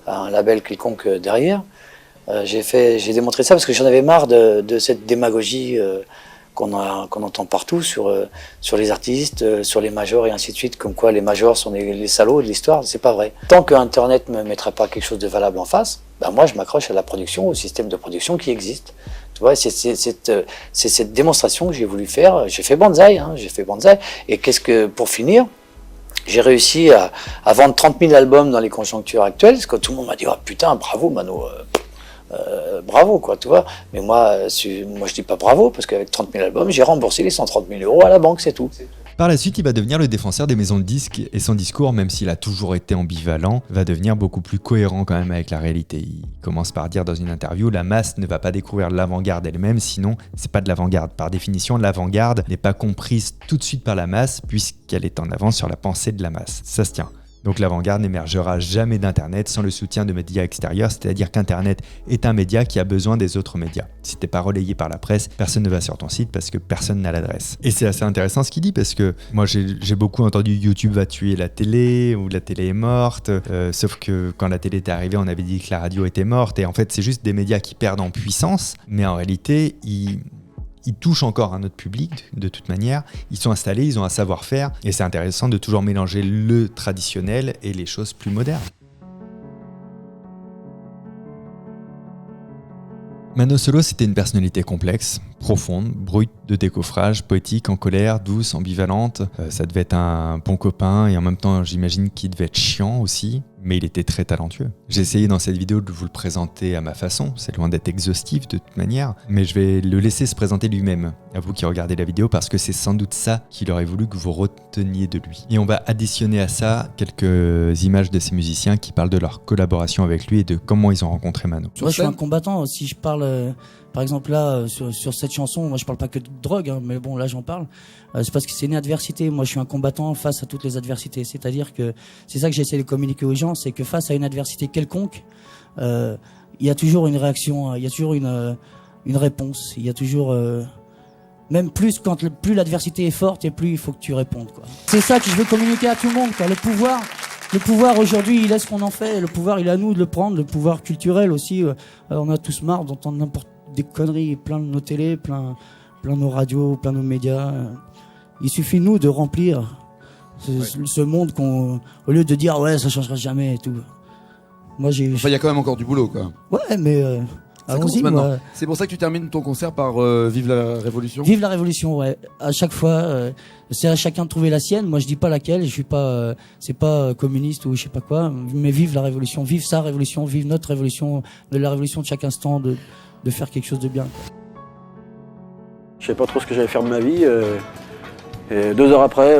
un label quelconque derrière. J'ai démontré ça parce que j'en avais marre de cette démagogie qu'on entend partout sur les artistes, sur les majors et ainsi de suite, comme quoi les majors sont les salauds de l'histoire. C'est pas vrai. Tant que Internet ne me mettra pas quelque chose de valable en face, moi je m'accroche à la production, au système de production qui existe. Tu vois, c'est cette démonstration que j'ai voulu faire. J'ai fait Banzai, et pour finir, j'ai réussi à vendre 30 000 albums dans les conjonctures actuelles, parce que tout le monde m'a dit « Oh putain, bravo Mano, bravo quoi, tu vois ». Mais moi je dis pas bravo, parce qu'avec 30 000 albums, j'ai remboursé les 130 000 € à la banque, c'est tout. Par la suite, il va devenir le défenseur des maisons de disques et son discours, même s'il a toujours été ambivalent, va devenir beaucoup plus cohérent quand même avec la réalité. Il commence par dire dans une interview, la masse ne va pas découvrir l'avant-garde elle-même, sinon c'est pas de l'avant-garde. Par définition, l'avant-garde n'est pas comprise tout de suite par la masse puisqu'elle est en avance sur la pensée de la masse. Ça se tient. Donc l'avant-garde n'émergera jamais d'Internet sans le soutien de médias extérieurs, c'est-à-dire qu'Internet est un média qui a besoin des autres médias. Si t'es pas relayé par la presse, personne ne va sur ton site parce que personne n'a l'adresse. Et c'est assez intéressant ce qu'il dit parce que moi j'ai beaucoup entendu YouTube va tuer la télé ou la télé est morte, sauf que quand la télé était arrivée on avait dit que la radio était morte et en fait c'est juste des médias qui perdent en puissance, mais en réalité ils touchent encore un autre public de toute manière, ils sont installés, ils ont un savoir-faire et c'est intéressant de toujours mélanger le traditionnel et les choses plus modernes. Mano Solo, c'était une personnalité complexe, profonde, brute, de décoffrage, poétique, en colère, douce, ambivalente. Ça devait être un bon copain et en même temps, j'imagine qu'il devait être chiant aussi, mais il était très talentueux. J'ai essayé dans cette vidéo de vous le présenter à ma façon, c'est loin d'être exhaustif de toute manière, mais je vais le laisser se présenter lui-même, à vous qui regardez la vidéo, parce que c'est sans doute ça qu'il aurait voulu que vous reteniez de lui. Et on va additionner à ça quelques images de ces musiciens qui parlent de leur collaboration avec lui et de comment ils ont rencontré Mano. Moi, je suis un combattant. Si je parle, par exemple là, sur cette chanson, moi je parle pas que de drogue, hein, mais bon là j'en parle. C'est parce que c'est une adversité. Moi je suis un combattant face à toutes les adversités. C'est-à-dire que c'est ça que j'essaie de communiquer aux gens, c'est que face à une adversité quelconque, il y a toujours une réaction, il y a toujours une réponse. Il y a toujours même plus l'adversité est forte et plus il faut que tu répondes, quoi. C'est ça que je veux communiquer à tout le monde, quoi. Le pouvoir aujourd'hui, il est ce qu'on en fait. Le pouvoir, il est à nous de le prendre. Le pouvoir culturel aussi. On a tous marre d'entendre n'importe des conneries, plein de nos télés, plein de nos radios, plein de nos médias. Il suffit nous de remplir ce monde au lieu de dire ouais ça changera jamais et tout. Moi il y a quand même encore du boulot, quoi. Ouais, mais allons-y maintenant. C'est pour ça que tu termines ton concert par Vive la Révolution. Vive la Révolution, ouais. À chaque fois, c'est à chacun de trouver la sienne. Moi je dis pas laquelle. Je suis pas, c'est pas communiste ou je sais pas quoi. Mais vive la Révolution, vive sa révolution, vive notre révolution, de la révolution de chaque instant, de faire quelque chose de bien, quoi. Je savais pas trop ce que j'allais faire de ma vie. Et 2 heures après,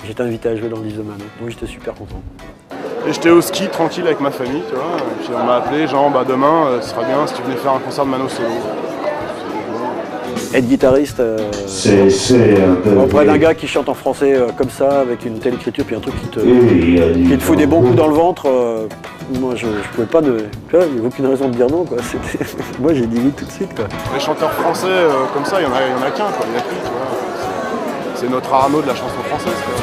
j'étais invité à jouer dans le Lise de Mano. Donc j'étais super content. Et j'étais au ski tranquille avec ma famille, tu vois. Et puis on m'a appelé, genre demain, ce serait bien si tu venais faire un concert de Mano Solo. Être guitariste, auprès d'un gars qui chante en français comme ça, avec une telle écriture, puis un truc qui te fout des bons coups dans le ventre, moi je pouvais pas de... Tu vois, il n'y a aucune raison de dire non, quoi. Moi j'ai dit oui tout de suite, quoi. Les chanteurs français comme ça, il y en a qu'un, quoi. Il y a plus, tu vois. C'est notre Arnaud de la chanson française, quoi.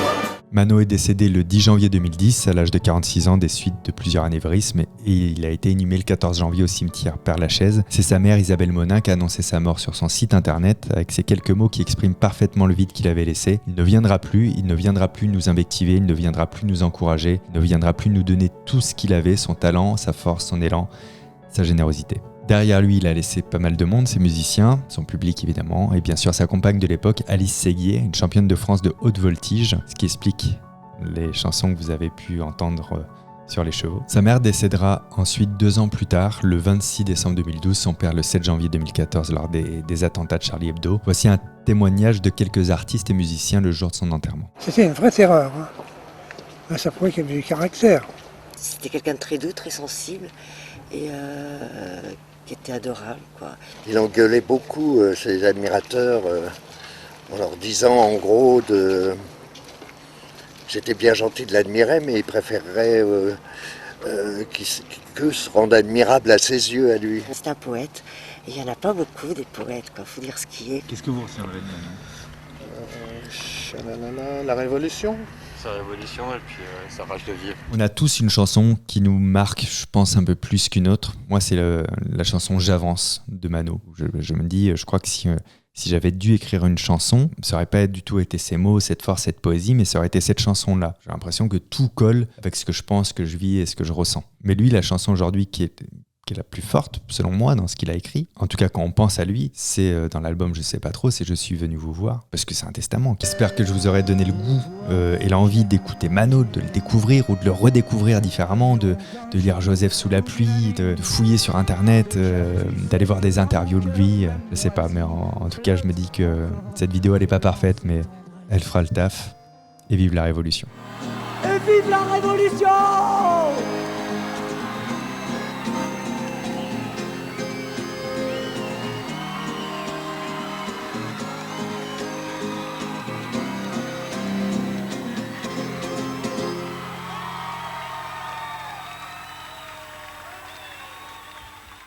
Mano est décédé le 10 janvier 2010 à l'âge de 46 ans des suites de plusieurs anévrismes et il a été inhumé le 14 janvier au cimetière Père-Lachaise. C'est sa mère Isabelle Monin qui a annoncé sa mort sur son site internet avec ces quelques mots qui expriment parfaitement le vide qu'il avait laissé. Il ne viendra plus nous invectiver, il ne viendra plus nous encourager, il ne viendra plus nous donner tout ce qu'il avait, son talent, sa force, son élan, sa générosité. Derrière lui, il a laissé pas mal de monde, ses musiciens, son public évidemment, et bien sûr sa compagne de l'époque, Alice Séguier, une championne de France de haute voltige, ce qui explique les chansons que vous avez pu entendre sur les chevaux. Sa mère décédera ensuite 2 ans plus tard, le 26 décembre 2012, son père le 7 janvier 2014 lors des attentats de Charlie Hebdo. Voici un témoignage de quelques artistes et musiciens le jour de son enterrement. C'était une vraie terreur, hein. Ça prouvait qu'il avait du caractère. C'était quelqu'un de très doux, très sensible et qui était adorable, quoi. Il engueulait beaucoup ses admirateurs en leur disant en gros c'était bien gentil de l'admirer, mais il préférerait que se rende admirable à ses yeux, à lui. C'est un poète, et il n'y en a pas beaucoup des poètes, quoi. Faut dire ce qui est. Qu'est-ce que vous retiendrez de Mano ? La Révolution. Sa révolution et puis sa rage de vivre. On a tous une chanson qui nous marque, je pense, un peu plus qu'une autre. Moi, c'est la chanson J'avance de Mano. Je me dis, je crois que si j'avais dû écrire une chanson, ça n'aurait pas du tout été ces mots, cette force, cette poésie, mais ça aurait été cette chanson-là. J'ai l'impression que tout colle avec ce que je pense, que je vis et ce que je ressens. Mais lui, la chanson aujourd'hui qui est la plus forte, selon moi, dans ce qu'il a écrit, en tout cas quand on pense à lui, c'est dans l'album Je sais pas trop, c'est Je suis venu vous voir, parce que c'est un testament. J'espère que je vous aurai donné le goût et l'envie d'écouter Mano, de le découvrir ou de le redécouvrir différemment, de lire Joseph sous la pluie, de fouiller sur internet, d'aller voir des interviews de lui, je sais pas, mais en tout cas je me dis que cette vidéo elle est pas parfaite, mais Elle fera le taf. Et vive la Révolution. Et vive la Révolution!